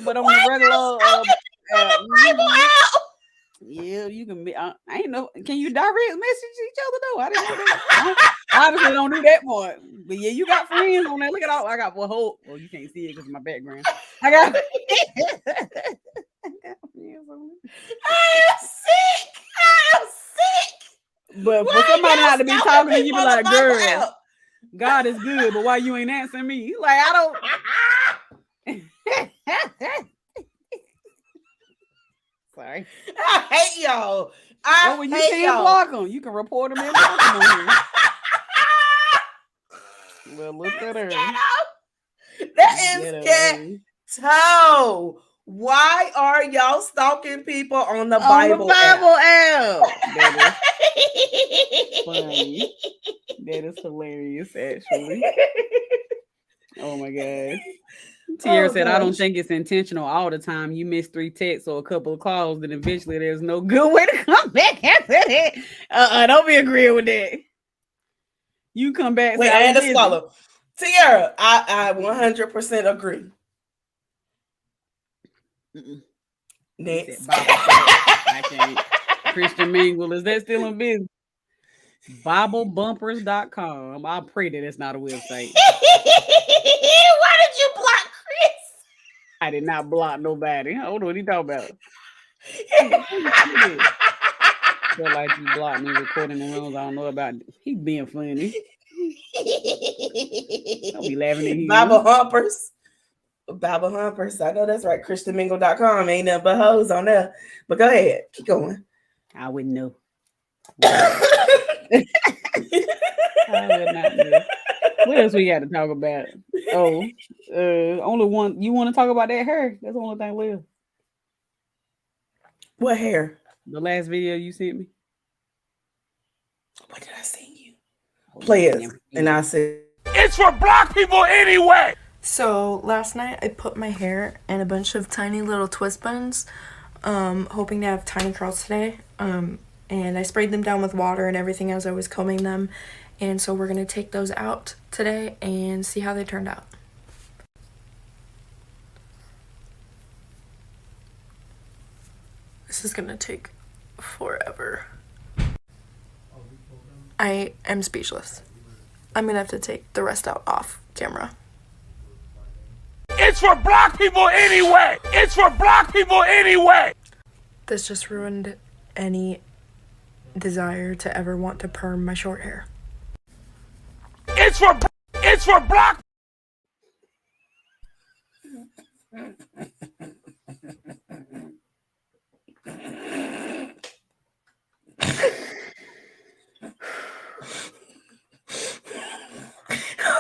But on the regular Bible app. Yeah, you can be. I ain't know. Can you direct message each other though? I didn't know that. I obviously don't do that part. But yeah, you got friends on there. Look at all I got. Well, you can't see it because of my background. I got. I am sick. But for somebody not to be talking to you, be like, girl, God is good, but why you ain't answering me? Like, I don't. Sorry. I hate y'all. When you can't block them, you can report them and block them on here. Well, look at her. That is ghetto. Why are y'all stalking people on the Bible app? That is funny. That is hilarious, actually. Oh my God. Tierra said, I don't think it's intentional all the time. You miss 3 texts or a couple of calls, then eventually there's no good way to come back after that. Don't be agreeing with that. You come back. Wait, I had to swallow. Tierra, I 100% agree. Next. I can't. Christian Mingle, is that still in business? BibleBumpers.com. I pray that it's not a website. Why did you block Chris? I did not block nobody. Hold on, what are you talking about? Feel like you blocked me recording the rooms. I don't know about it. He being funny. Don't be laughing at him. Bible Humpers. I know that's right. ChristianMingle.com. Ain't nothing but hoes on there. But go ahead. Keep going. I wouldn't know. I would not know. What else we got to talk about? Only one. You want to talk about that hair? That's the only thing left. What hair? The last video you sent me. What did I send you? Play it. And I said, it's for black people anyway. So last night I put my hair in a bunch of tiny little twist buns, hoping to have tiny curls today. And I sprayed them down with water and everything as I was combing them. And so we're going to take those out today and see how they turned out. This is going to take forever. I am speechless. I'm going to have to take the rest out off camera. It's for black people anyway. It's for black people anyway. This just ruined any desire to ever want to perm my short hair. It's for black. I'm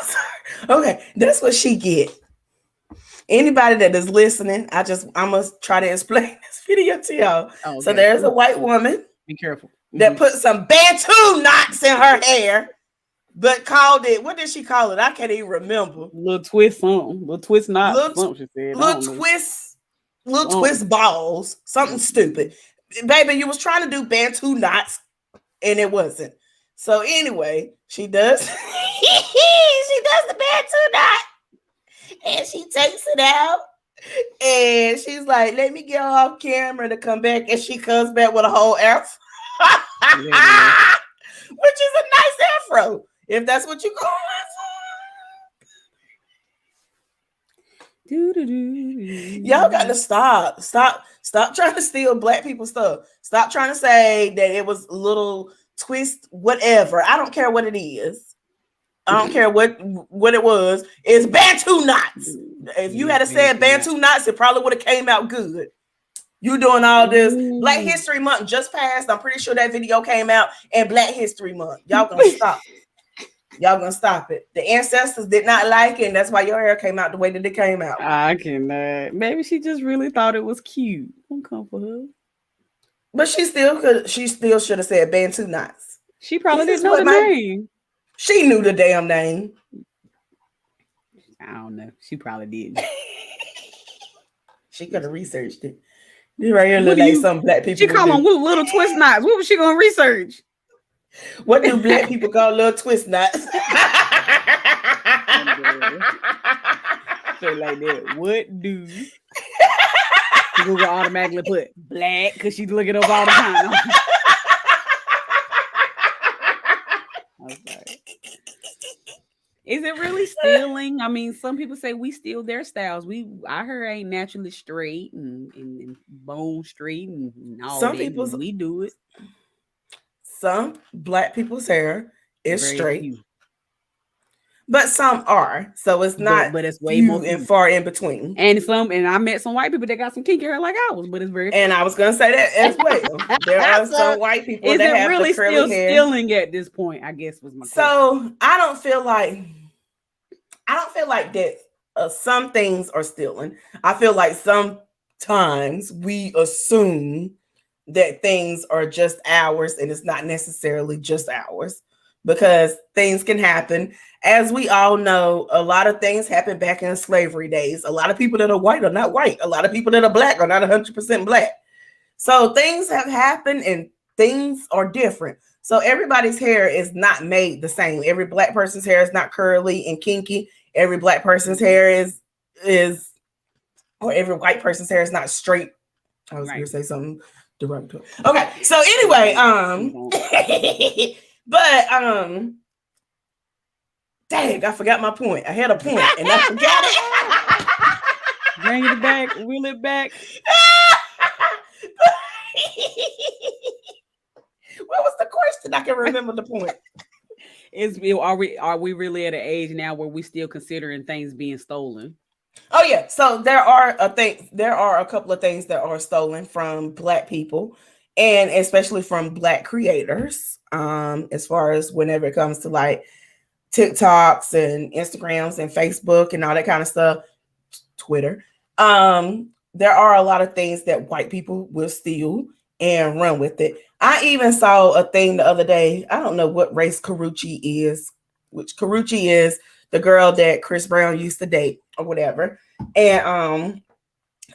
sorry. Okay, that's what she get. Anybody that is listening, I must try to explain this video to y'all. Oh, okay. So there's a white woman. Be careful. That put some Bantu knots in her hair, but called it, what did she call it? I can't even remember. Little twist something. Little twist knots. She said. Little twist balls. Something stupid. Baby, you was trying to do Bantu knots and it wasn't. So anyway, she does she does the Bantu knot, and she takes it out, and she's like, let me get off camera to come back, and she comes back with a whole afro. Which is a nice afro, if that's what you call it. Y'all got to stop trying to steal black people's stuff. Stop trying to say that it was a little twist, whatever. I don't care what it is. I don't care what it was. It's Bantu knots. If you had said Bantu knots, it probably would have came out good. You doing all this. Black History Month just passed. I'm pretty sure that video came out in Black History Month. Y'all gonna stop. Y'all gonna stop it. The ancestors did not like it, and that's why your hair came out the way that it came out. I cannot. Maybe she just really thought it was cute. Don't come for her. But she still should have said Bantu knots. She probably didn't know the name. She knew the damn name. I don't know. She probably didn't. She could have researched it. This right here look like some black people. She call them little twist knots. What was she gonna research? What do black people call little twist knots? Say like that. What do Google automatically put black because she's looking up all the time? Okay. Is it really stealing? I mean, some people say we steal their styles. Our hair ain't naturally straight and bone straight and all some that. people's We do it. Some black people's hair is very straight, few. But some are. So it's not. But it's way more and far in between. And I met some white people that got some kinky hair like ours, but it's very. And I was gonna say that as well. There are some white people is that it have really the curly still hair. stealing at this point? I guess was my question. So I don't feel like that. Some things are stealing. I feel like sometimes we assume that things are just ours, and it's not necessarily just ours, because things can happen. As we all know, a lot of things happened back in slavery days. A lot of people that are white are not white. A lot of people that are black are not 100% black. So things have happened and things are different. So everybody's hair is not made the same. Every black person's hair is not curly and kinky. Every black person's hair is or every white person's hair is not straight. I was going to say something derogatory. Okay. So anyway, but dang, I forgot my point. I had a point and I forgot it. Bring it back, wheel it back. What was the question? I can remember the point. Are we really at an age now where we still considering things being stolen? Oh yeah. So there are a couple of things that are stolen from black people, and especially from black creators. As far as whenever it comes to like TikToks and Instagrams and Facebook and all that kind of stuff, Twitter. There are a lot of things that white people will steal and run with it. I even saw a thing the other day. I don't know what race Karrueche is, which Karrueche is the girl that Chris Brown used to date or whatever. And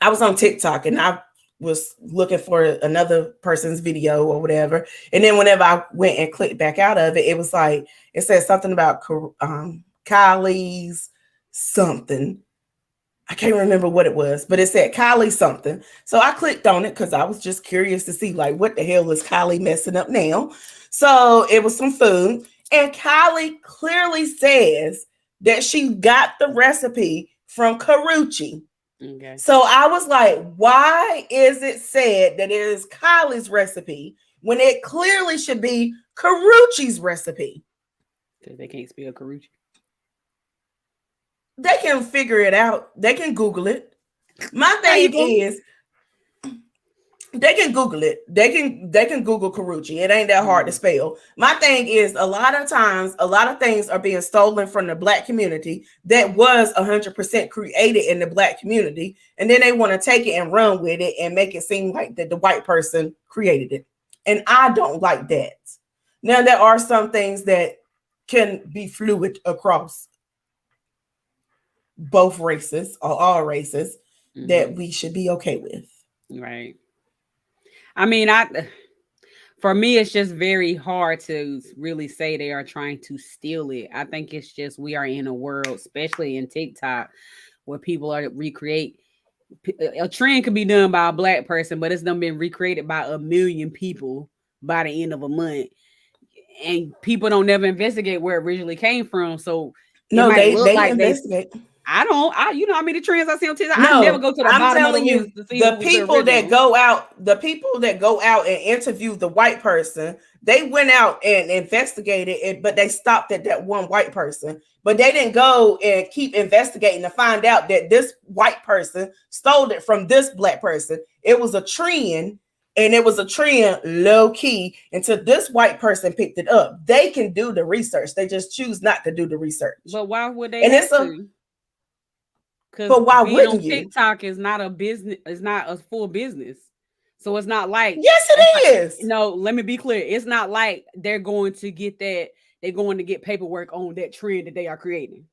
I was on TikTok and I was looking for another person's video or whatever. And then whenever I went and clicked back out of it, it was like, it said something about Kylie's something. I can't remember what it was, but it said Kylie something. So I clicked on it because I was just curious to see like, what the hell is Kylie messing up now? So it was some food. And Kylie clearly says that she got the recipe from Karrueche. Okay. So I was like, why is it said that it is Kylie's recipe when it clearly should be Karrueche's recipe? Because they can't spell Karrueche. They can figure it out. They can Google it. My thing is, they can Google it. They can Google Karrueche. It ain't that hard to spell. My thing is, a lot of times, a lot of things are being stolen from the black community that was 100% created in the black community, and then they want to take it and run with it and make it seem like that the white person created it. And I don't like that. Now, there are some things that can be fluid across both races or all races that we should be okay with. Right. I mean, for me, it's just very hard to really say they are trying to steal it. I think it's just we are in a world, especially in TikTok, where people are recreate. A trend could be done by a black person, but it's done been recreated by a million people by the end of a month, and people don't never investigate where it originally came from. So no, they investigate. You know how many trends I see on TikTok? No, I never go to the bottom of the list to see the people that go out and interview the white person, they went out and investigated it, but they stopped at that one white person. But they didn't go and keep investigating to find out that this white person stole it from this black person. It was a trend, and it was a trend low key until this white person picked it up. They can do the research. They just choose not to do the research. But why would they? And but why wouldn't you? TikTok is not a business. It's not a full business. So it's not like, yes, it is. No, let me be clear. It's not like they're going to get that. They're going to get paperwork on that trend that they are creating.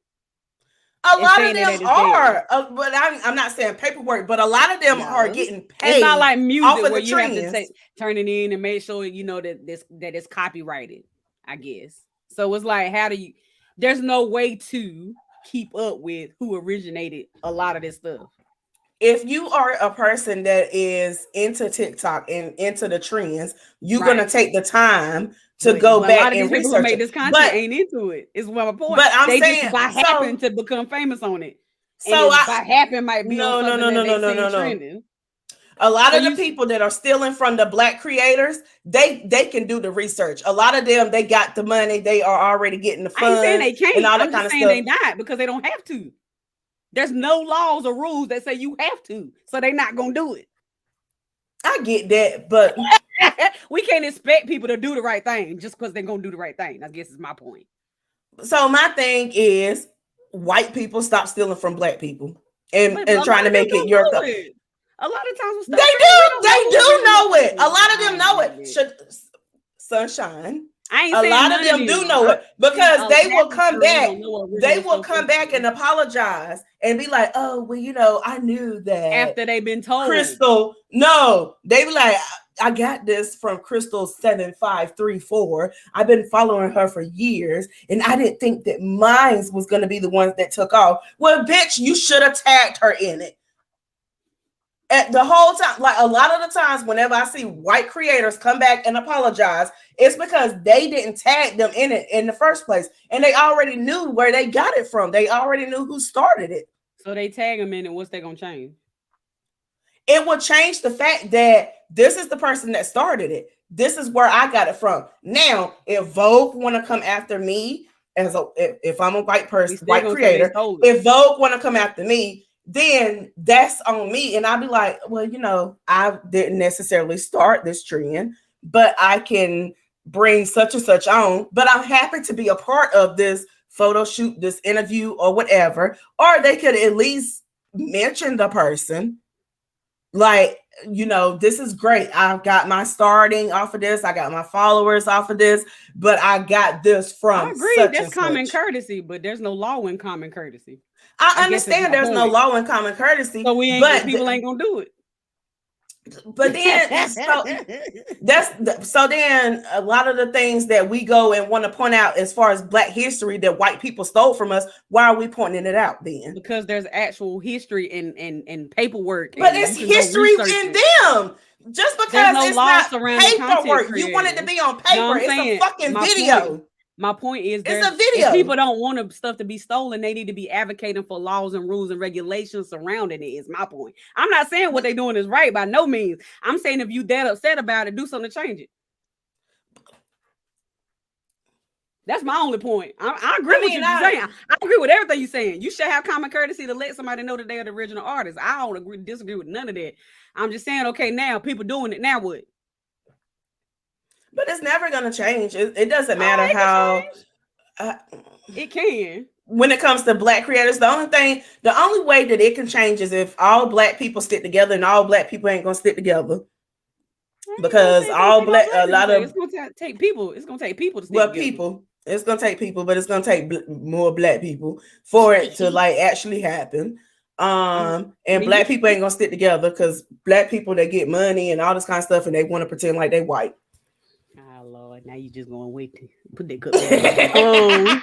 A lot of them are, but I'm not saying paperwork, but a lot of them are getting paid. It's not like music where you trends. have to turn it in and make sure you know that it's copyrighted, I guess. So it's like, there's no way to keep up with who originated a lot of this stuff. If you are a person that is into TikTok and into the trends, you're gonna take the time to go back and research. Who made this content ain't into it. Is what my point. But I'm they saying, just by happen to become famous on it. So by happen might be no. Trending. A lot of the people that are stealing from the black creators, they can do the research. A lot of them, they got the money. They are already getting the funds. I ain't saying they can't. And all that I'm kind just of saying stuff. they not because they don't have to. There's no laws or rules that say you have to, so they're not gonna do it. I get that, but we can't expect people to do the right thing just because they're gonna do the right thing. I guess is my point. So my thing is, white people stop stealing from black people and trying to make it your stuff. A lot of times they do know it. A lot of them know it. Sunshine. A lot of them do know it because they will come back. They will come back and apologize and be like, "Oh, well, you know, I knew that." After they've been told. Crystal, no, they be like, "I got this from Crystal 7534. I've been following her for years, and I didn't think that mine was going to be the ones that took off." Well, bitch, you should have tagged her in it. At the whole time, like a lot of the times, whenever I see white creators come back and apologize, it's because they didn't tag them in it in the first place, and they already knew where they got it from. They already knew who started it. So they tag them in it. What's they gonna change? It will change the fact that this is the person that started it. This is where I got it from. Now, if Vogue want to come after me if I'm a white person, white creator, if Vogue want to come after me, then that's on me. And I'll be like, well, you know, I didn't necessarily start this trend, but I can bring such and such on. But I'm happy to be a part of this photo shoot, this interview, or whatever. Or they could at least mention the person. Like, you know, this is great. I've got my starting off of this. I got my followers off of this, but I got this from. I agree. That's common courtesy, but there's no law in common courtesy. I understand there's no law in common courtesy, so people ain't gonna do it. But then, so then a lot of the things that we go and want to point out as far as Black history that white people stole from us, why are we pointing it out then? Because there's actual history and paperwork. But it's history in them. Just because it's not paperwork, you want it to be on paper. It's a fucking video. My point is, it's a video. If people don't want stuff to be stolen, they need to be advocating for laws and rules and regulations surrounding it. Is my point. I'm not saying what they're doing is right by no means. I'm saying if you that upset about it, do something to change it. That's my only point. I agree with you saying. I agree with everything you're saying. You should have common courtesy to let somebody know that they are the original artist. I don't disagree with none of that. I'm just saying, okay, now people doing it. Now what? But it's never going to change. It doesn't matter how it can. When it comes to Black creators, the only way that it can change is if all Black people stick together, and all Black people ain't going to stick together. Because all Black, a lot of it's going to take people. It's going to take people to stick together. People. It's going to take people, but it's going to take more Black people for it to like actually happen. And Black people ain't going to stick together because Black people, they get money and all this kind of stuff, and they want to pretend like they white. Lord, now you just gonna wait to put that cup down.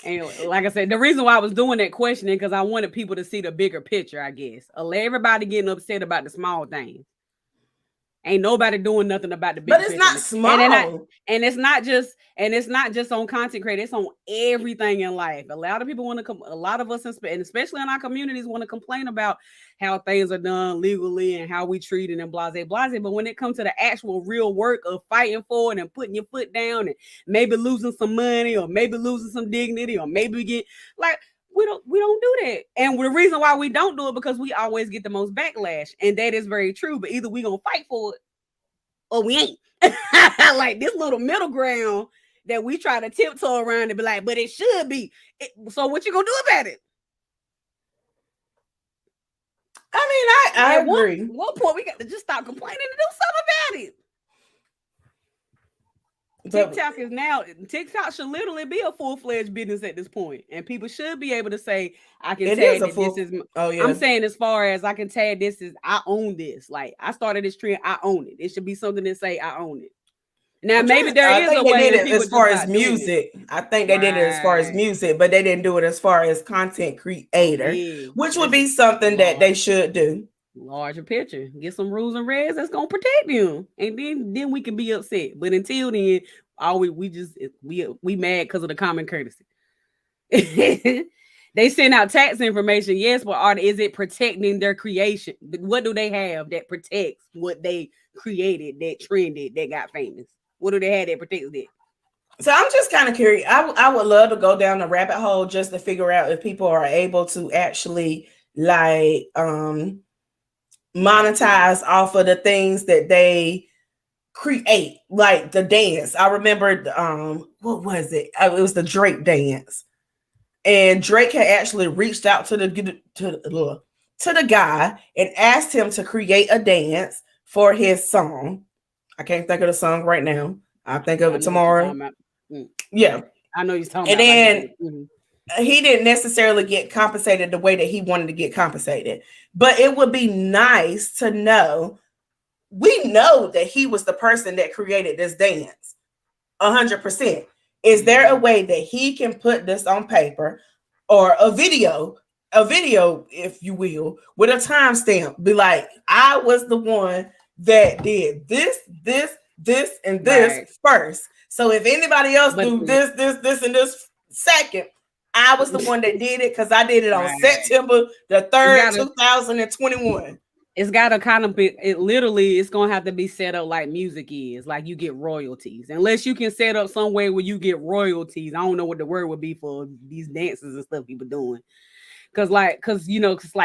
And like I said, the reason why I was doing that questioning because I wanted people to see the bigger picture, I guess. Everybody getting upset about the small things. Ain't nobody doing nothing about the big But it's picture. not small. And it's not just on content creators, it's on everything in life. A lot of people want to come, a lot of us, and especially in our communities, want to complain about how things are done legally and how we treat it and blase. But when it comes to the actual real work of fighting for it and putting your foot down and maybe losing some money or maybe losing some dignity or maybe get like we don't do that. And the reason why we don't do it because we always get the most backlash. And that is very true. But either we gonna fight for it or we ain't. Like this little middle ground that we try to tiptoe around and be like, but it should be. So what you gonna do about it? I mean, I agree. At one point we got to just stop complaining and do something about it. TikTok should literally be a full-fledged business at this point, and people should be able to say, "I can tag that this is." Oh yeah, I'm saying as far as I can tag this is I own this. Like I started this trend, I own it. It should be something that say I own it. Now maybe there is a way that as far as music. I think they did it as far as music, but they didn't do it as far as content creator, which would be something that they should do. Larger picture, get some rules and regs that's gonna protect them, and then we can be upset. But until then, we mad because of the common courtesy. They send out tax information, yes, but is it protecting their creation? What do they have that protects what they created, that trended, that got famous? What do they have that protects it? So I'm just kind of curious. I would love to go down the rabbit hole just to figure out if people are able to actually like monetize off of the things that they create, like the dance. I remember what was it? It was the Drake dance, and Drake had actually reached out to the guy and asked him to create a dance for his song. I can't think of the song right now. I'll think of it tomorrow. Yeah, I know you're talking about. And then he didn't necessarily get compensated the way that he wanted to get compensated, but it would be nice to know. We know that he was the person that created this dance 100%. Is there a way that he can put this on paper or a video, if you will, with a timestamp? Be like, I was the one that did this, and this first. So if anybody else do this, and this second, I was the one that did it because I did it on September the 3rd, 2021. It's gotta kind of be it's gonna have to be set up like music is, like you get royalties. Unless you can set up some way where you get royalties. I don't know what the word would be for these dances and stuff people doing. Cause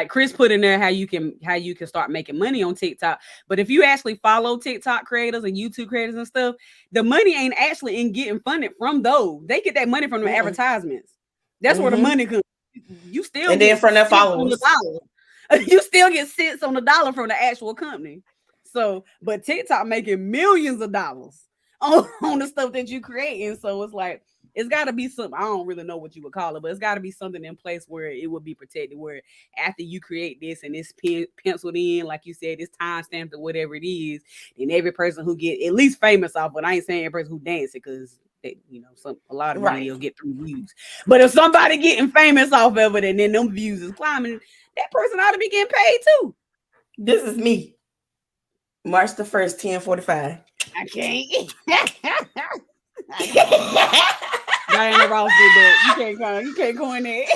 Chris put in there how you can start making money on TikTok. But if you actually follow TikTok creators and YouTube creators and stuff, the money ain't actually in getting funded from those. They get that money from the advertisements. That's where the money comes. You still and then from their followers. You still get cents on the dollar from the actual company. So, but TikTok making millions of dollars on the stuff that you create. And so it's like, it's got to be something. I don't really know what you would call it, but it's got to be something in place where it would be protected, where after you create this and it's penciled in, like you said, it's time stamped or whatever it is, then every person who get at least famous off, but I ain't saying every person who dance it, because a lot of videos get 3 views. But if somebody getting famous off of it and then them views is climbing, that person ought to be getting paid too. This is me. March the 1st, 10:45. I can't. Diana Ross did that. You can't go in there.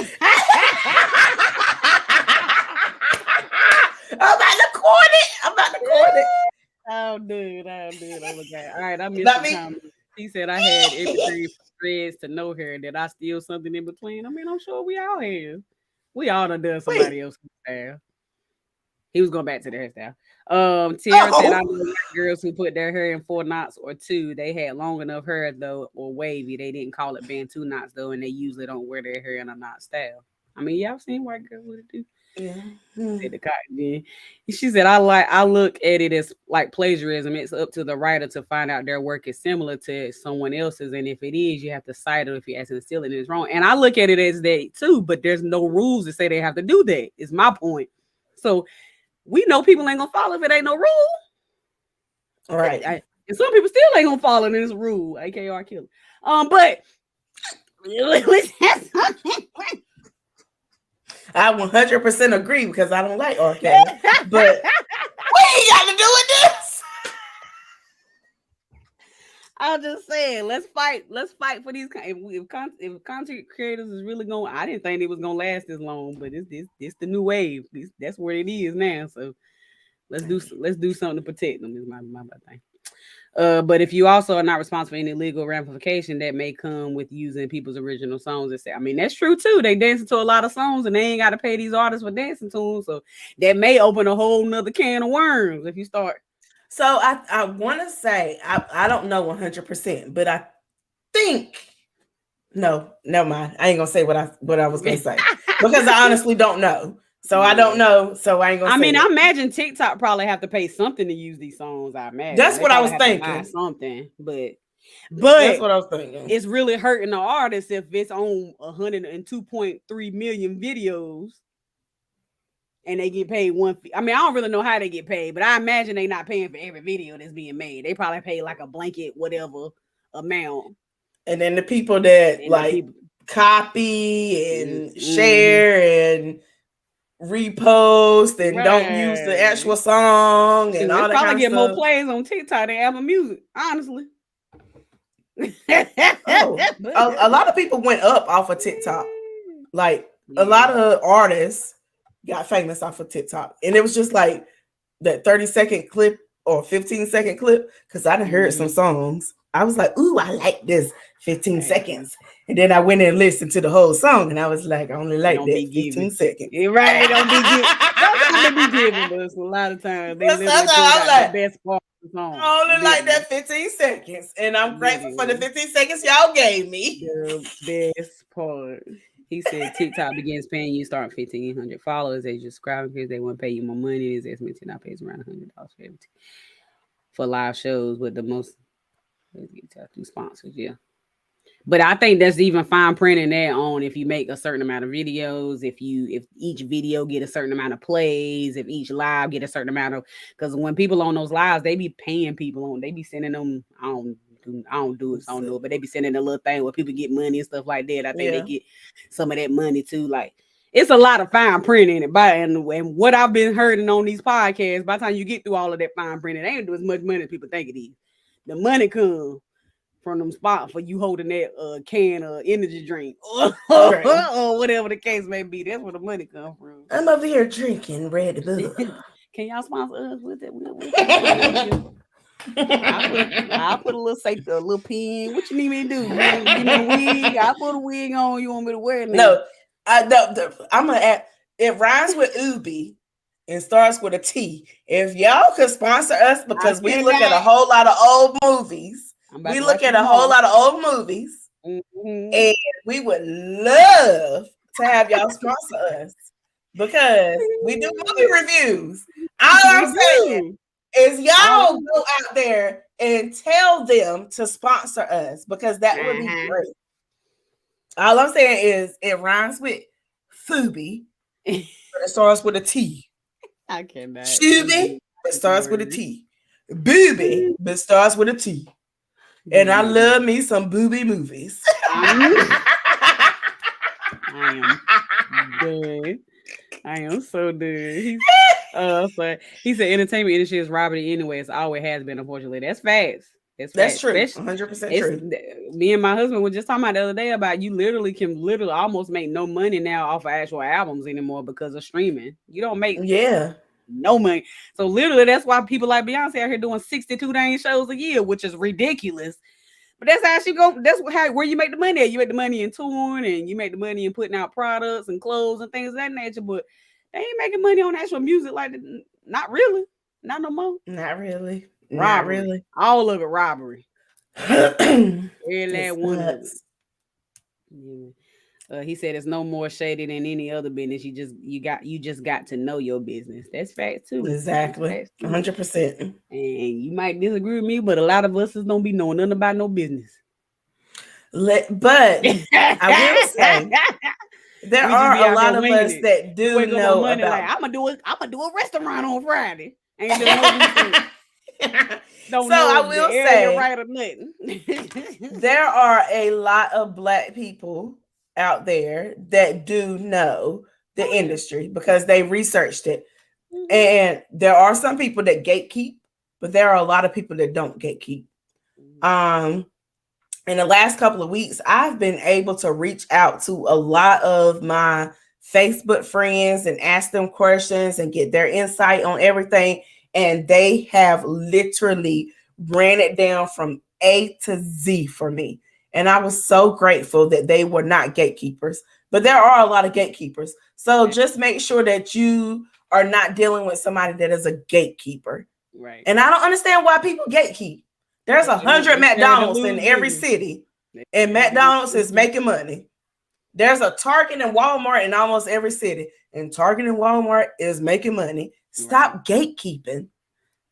I'm about to coin it. Oh, dude. Okay. All right, I missed the time. He said I had everything from threads to no hair, that I steal something in between. I mean, I'm sure we all have. We all done somebody else's hairstyle. He was going back to the hairstyle. Tiara said, I know girls who put their hair in 4 knots or 2. They had long enough hair though, or wavy. They didn't call it Bantu knots though, and they usually don't wear their hair in a knot style. I mean, y'all seen white girls with it too. Yeah. Said the cotton. She said, I look at it as like plagiarism. It's up to the writer to find out their work is similar to someone else's, and if it is, you have to cite it. If you're asking to steal it, it's wrong. And I look at it as that too, but there's no rules to say they have to do that. Is my point. So we know people ain't gonna follow if it ain't no rule. All right. And some people still ain't gonna follow this rule, aka R. Kelly. But I 100% agree because I don't like R. Kelly. But what you got to do with this? I'm just saying, let's fight for these. If content creators is really going, I didn't think it was gonna last this long, but it's the new wave. That's where it is now. So let's do something to protect them. Is my thing. But if you also are not responsible for any legal ramification that may come with using people's original songs, I mean, that's true too. They dancing to a lot of songs and they ain't got to pay these artists for dancing to them. So that may open a whole nother can of worms if you start. So I want to say, I don't know 100%, but I think, no, never mind. I ain't going to say what I was going to say because I honestly don't know. So I don't know. So I ain't gonna. I mean, I imagine TikTok probably have to pay something to use these songs. I imagine that's what I was thinking. Something, but that's what I was thinking. It's really hurting the artist if it's on 102.3 million videos, and they get paid one fee. I mean, I don't really know how they get paid, but I imagine they not paying for every video that's being made. They probably pay like a blanket whatever amount. And then the people that copy and share and repost and don't use the actual song and all that probably get more plays on TikTok than Apple Music, honestly. A lot of people went up off of TikTok. Like a lot of artists got famous off of TikTok, and it was just like that 30-second clip or 15-second clip. Because I done heard some songs, I was like, "Ooh, I like this 15 seconds." And then I went and listened to the whole song, and I was like, I only like that 15 seconds. You're right, don't be giving, but a lot of times they literally the best part of the song. I only like that 15 seconds, and I'm grateful for the 15 seconds y'all gave me. The best part. He said TikTok begins paying you starting 1,500 followers as you subscribe because they want to pay you more money. It's estimated now pays around $100 for live shows with the most. Let's get to sponsors, yeah. But I think that's even fine printing that on if you make a certain amount of videos, if each video get a certain amount of plays, if each live get a certain amount of, because when people on those lives, they be paying people on, they be sending them, I don't do it, so I don't know, but they be sending a little thing where people get money and stuff like that. I think they get some of that money too. Like it's a lot of fine print in it. And what I've been hearing on these podcasts, by the time you get through all of that fine print, it ain't do as much money as people think it is. The money comes from them spots for you holding that can of energy drink or whatever the case may be. That's where the money comes from. I'm over here drinking Red Bull. Can y'all sponsor us with that? I'll put a little pin. What you need me to do? You need a wig? I put a wig on. You want me to wear it? No, I'm gonna add. It rhymes with Ubi and starts with a T. If y'all could sponsor us, because we look at a whole lot of old movies. We look at a whole lot of old movies, and we would love to have y'all sponsor us because we do movie reviews. All I'm saying is y'all go out there and tell them to sponsor us because that would be great. All I'm saying is it rhymes with Fubi, but it starts with a T. I cannot. Fubi, it starts with a T. Booby, but starts with a T. And I love me some booby movies. I am dead. I am so dead. So he said entertainment industry is robbery anyway. It's always has been, unfortunately. That's facts. That's true. 100% true. Me and my husband were just talking about the other day about you can almost make no money now off of actual albums anymore because of streaming. You don't make no money. So literally that's why people like Beyonce out here doing 62 dang shows a year, which is ridiculous. But that's how she go. That's where you make the money at. You make the money in touring and you make the money in putting out products and clothes and things of that nature. But they ain't making money on actual music like that. Not really. Not no more. Not really. Robbery. Not really. All of it robbery. Every last one of it. Yeah. He said it's no more shady than any other business. You just got to know your business. That's fact too. Exactly. 100%. And you might disagree with me, but a lot of us don't be knowing nothing about no business. But I will say there are a lot of us that do know about. Like, I'm gonna do a restaurant on Friday. Ain't doing no Don't So know I if the will area say right or nothing. there are a lot of Black people out there that do know the industry because they researched it. Mhm. And there are some people that gatekeep, but there are a lot of people that don't gatekeep. In the last couple of weeks, I've been able to reach out to a lot of my Facebook friends and ask them questions and get their insight on everything. And they have literally ran it down from A to Z for me. And I was so grateful that they were not gatekeepers, but there are a lot of gatekeepers. So just make sure that you are not dealing with somebody that is a gatekeeper. Right. And I don't understand why people gatekeep. There's 100 McDonald's in every city, and McDonald's is making money. There's a Target and Walmart in almost every city, and Target and Walmart is making money. Stop gatekeeping.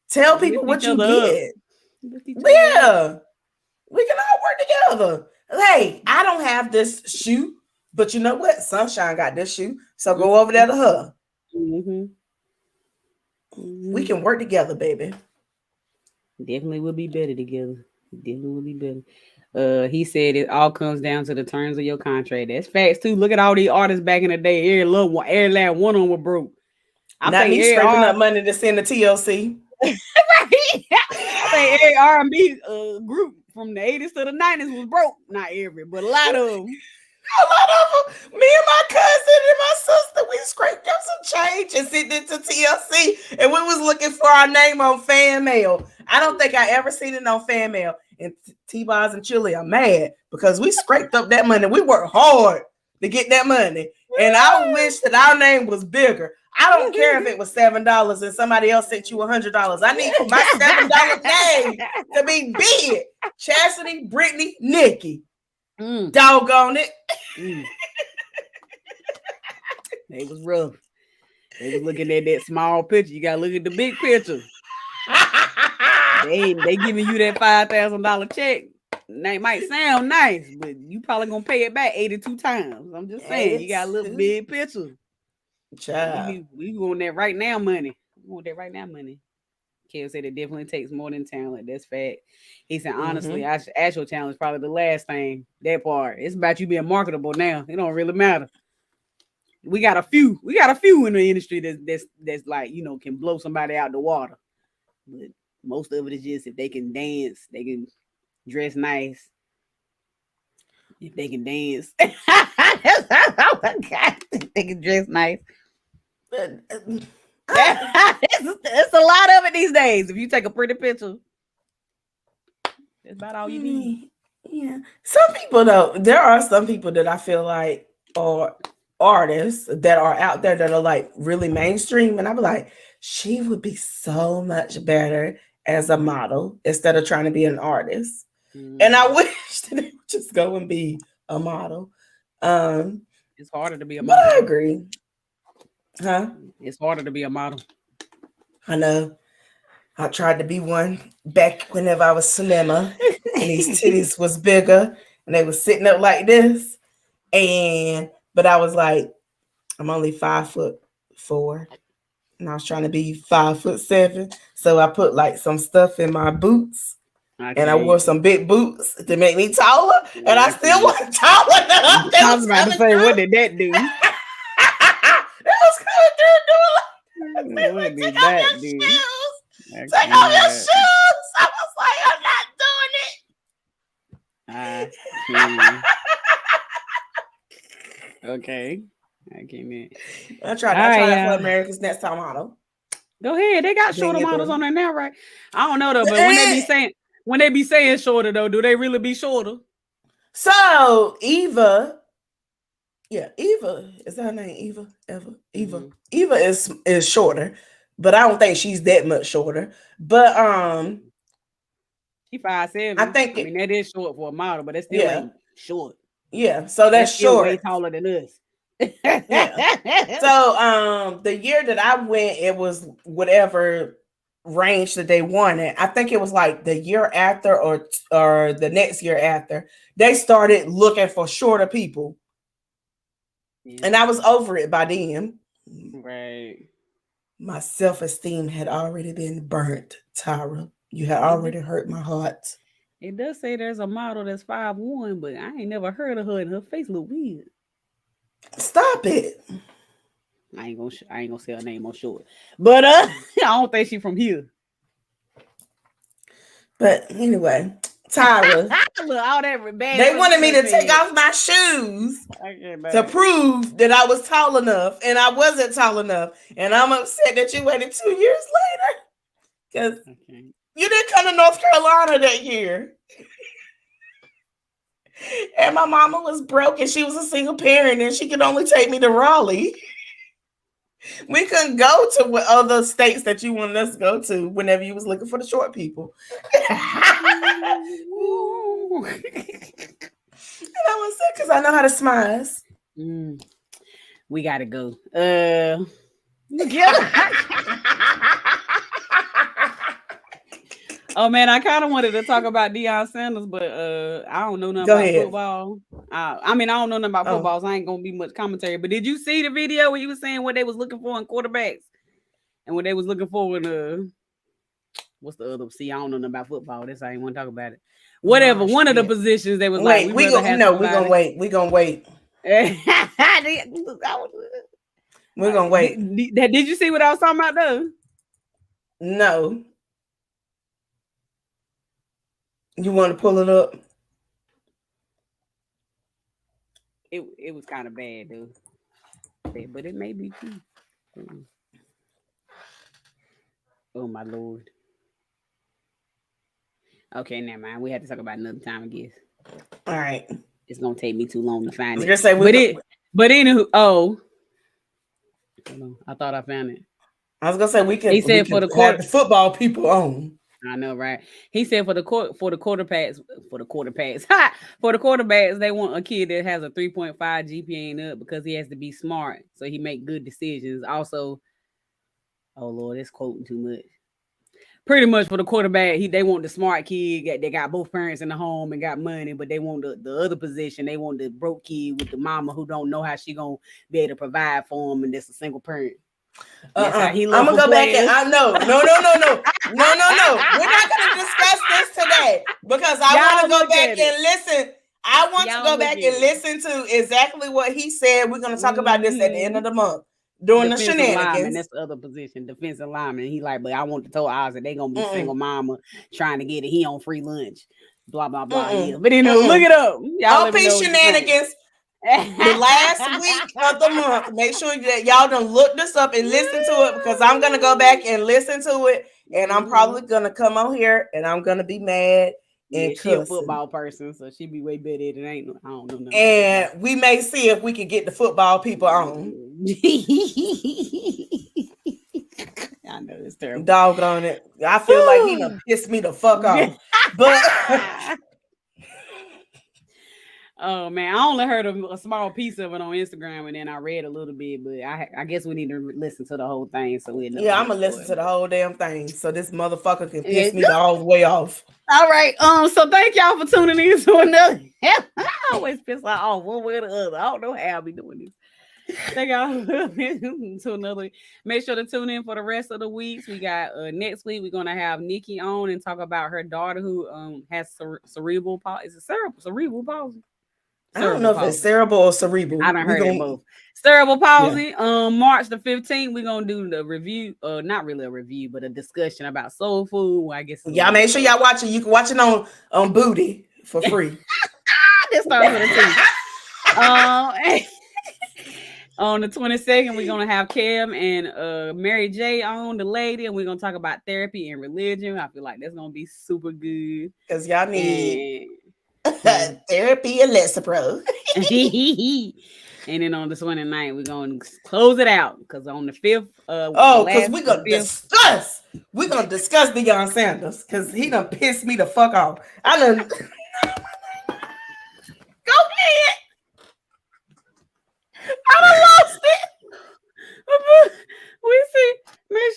Tell people what you get. Yeah, we can all work together. Hey, I don't have this shoe, but you know what? Sunshine got this shoe, so go over there to her. We can work together, baby. Definitely will be better together. Definitely will be better. He said it all comes down to the terms of your contract. That's facts too. Look at all these artists back in the day. Every last one of them were broke. Not me scraping up money to send to TLC. Right. I think every R&B group from the 80s to the 90s was broke. Not every, but a lot of them. A lot of them. Me and my cousin and my sister, we scraped up some change and sent it to TLC, and we was looking for our name on fan mail. I don't think I ever seen it on fan mail. And T-Boz and Chili are mad because we scraped up that money. We worked hard to get that money, and I wish that our name was bigger. I don't care if it was $7 and somebody else sent you $100. I need my $7 name to be big. Chastity, Brittany, Nikki. Doggone it. They was rough. They was looking at that small picture. You gotta look at the big picture. they giving you that $5,000 check. They might sound nice, but you probably gonna pay it back 82 times. I'm just saying, you got a little big picture. Child. We want that right now money. We want that right now money. Kev said it definitely takes more than talent. That's fact. He said, honestly, actual talent is probably the last thing. That part. It's about you being marketable now. It don't really matter. We got a few in the industry that's like, you know, can blow somebody out the water. But most of it is just if they can dance, they can dress nice. If they can dance. Oh my God. They can dress nice. It's a lot of it these days. If you take a pretty picture, that's about all you need. Yeah. Some people though, there are some people that I feel like are artists that are out there that are like really mainstream, and I'd be like, she would be so much better as a model instead of trying to be an artist. And I wish that they would just go and be a model. It's harder to be a model. I agree. Huh? It's harder to be a model. I know. I tried to be one back whenever I was slimmer and these titties was bigger and they was sitting up like this. But I was like, I'm only 5'4", and I was trying to be 5'7". So I put like some stuff in my boots. And I wore some big boots to make me taller, and I still wasn't tall enough. I was about to say, what did that do? It was coming through doing What did take that off do? your shoes. Take off your shoes. I was like, I'm not doing it. Okay. I came in. I tried for America's Next Top Model. Go ahead. They got shorter models on there now, right? I don't know though, but when they be saying shorter though, do they really be shorter? So Eva is that her name? Eva is shorter, but I don't think she's that much shorter. But she 5'7". I mean that is short for a model, but it's still ain't short. Yeah, so that's short. Way taller than us. So the year that I went, it was whatever range that they wanted. I think it was like the year after or the next year after they started looking for shorter people. Yeah. And I was over it by then. Right. My self-esteem had already been burnt, Tyra. You had already hurt my heart. It does say there's a model that's 5'1", but I ain't never heard of her, and her face look weird. Stop it. I ain't gonna say her name on short, but I don't think she from here. But anyway, Tyra, look, all that bad. they wanted me to take off my shoes to prove that I was tall enough, and I wasn't tall enough. And I'm upset that you waited 2 years later because you didn't come to North Carolina that year. And my mama was broke, and she was a single parent, and she could only take me to Raleigh. We couldn't go to other states that you wanted us to go to whenever you was looking for the short people. And I was sick because I know how to smize. We gotta go. Oh man, I kind of wanted to talk about Deion Sanders, but I don't know nothing about football. I mean, I don't know nothing about football, so I ain't gonna be much commentary. But did you see the video where he was saying what they was looking for in quarterbacks and what they was looking for in what's the other? See, I don't know nothing about football. That's why I ain't want to talk about it. Whatever, one of the positions they was like, we're gonna wait. We're gonna wait. We're gonna wait. Did you see what I was talking about though? No. You want to pull it up? It was kind of bad, dude. But it may be too. Oh my Lord. Okay, never mind. We have to talk about another time, I guess. All right. It's gonna take me too long to find it. But anywho, hold on. I thought I found it. I was gonna say we can. He said for the football people on. I know, right? He said for the quarterbacks, they want a kid that has a 3.5 GPA and up because he has to be smart, so he make good decisions. Also, oh Lord, it's quoting too much. Pretty much for the quarterback, they want the smart kid. They got both parents in the home and got money, but they want the other position. They want the broke kid with the mama who don't know how she gonna be able to provide for him, and that's a single parent. I'm gonna go back and no. We're not gonna discuss this today because I want to go back and listen. I want to go back and listen to exactly what he said. We're gonna talk about this at the end of the month during the shenanigans. That's the other position, defensive lineman. He like, but I want to tell Oz that they gonna be single mama trying to get it. He on free lunch. Blah blah blah. Yeah. But look it up. OP shenanigans. The last week of the month, make sure that y'all done look this up and listen to it because I'm gonna go back and listen to it, and I'm probably gonna come on here and I'm gonna be mad and she a football person, so she be way better at it. I don't know nothing. And we may see if we can get the football people on. I know it's terrible. Doggone it! I feel like he done pissed me the fuck off, but. Oh man, I only heard a small piece of it on Instagram, and then I read a little bit. But I guess we need to listen to the whole thing, so we know. Yeah, I'm gonna listen to the whole damn thing, so this motherfucker can piss me all the way off. All right, so thank y'all for tuning in to another. I always piss off one way or the other. I don't know how I'll be doing this. Thank y'all to another. Make sure to tune in for the rest of the weeks. We got next week we're gonna have Nikki on and talk about her daughter who has cerebral palsy. Is it cerebral palsy? I don't know if it's cerebral or cerebral. I don't heard it both. Cerebral palsy. Yeah. March the 15th, we're gonna do the review. Not really a review, but a discussion about soul food. Well, I guess y'all make sure y'all watch it. You can watch it on Booty for free. This starts with a T. On the 22nd, we're gonna have Cam and Mary J on, the lady, and we're gonna talk about therapy and religion. I feel like that's gonna be super good because y'all need therapy and Lexapro. And then on the 29th, we're gonna close it out because on the 5th, because we're gonna discuss Deion Sanders because he done pissed me the fuck off. I done go ahead. I done lost it. We see. Make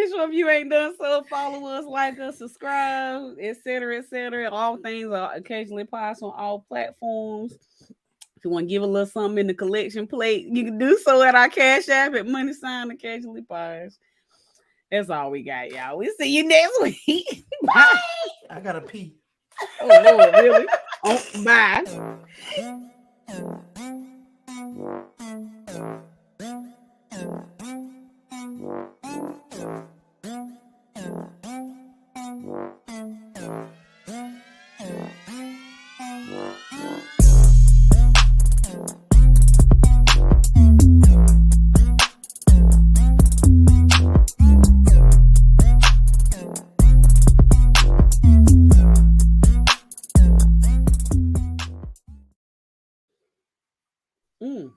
sure if you ain't done so, follow us, like us, subscribe, etc., etc. All things are occasionally posted on all platforms. If you want to give a little something in the collection plate, you can do so at our Cash App at _occasionally posted. That's all we got, y'all. We'll see you next week. Bye. I gotta pee. Oh Lord, really? Oh, bye. Mm.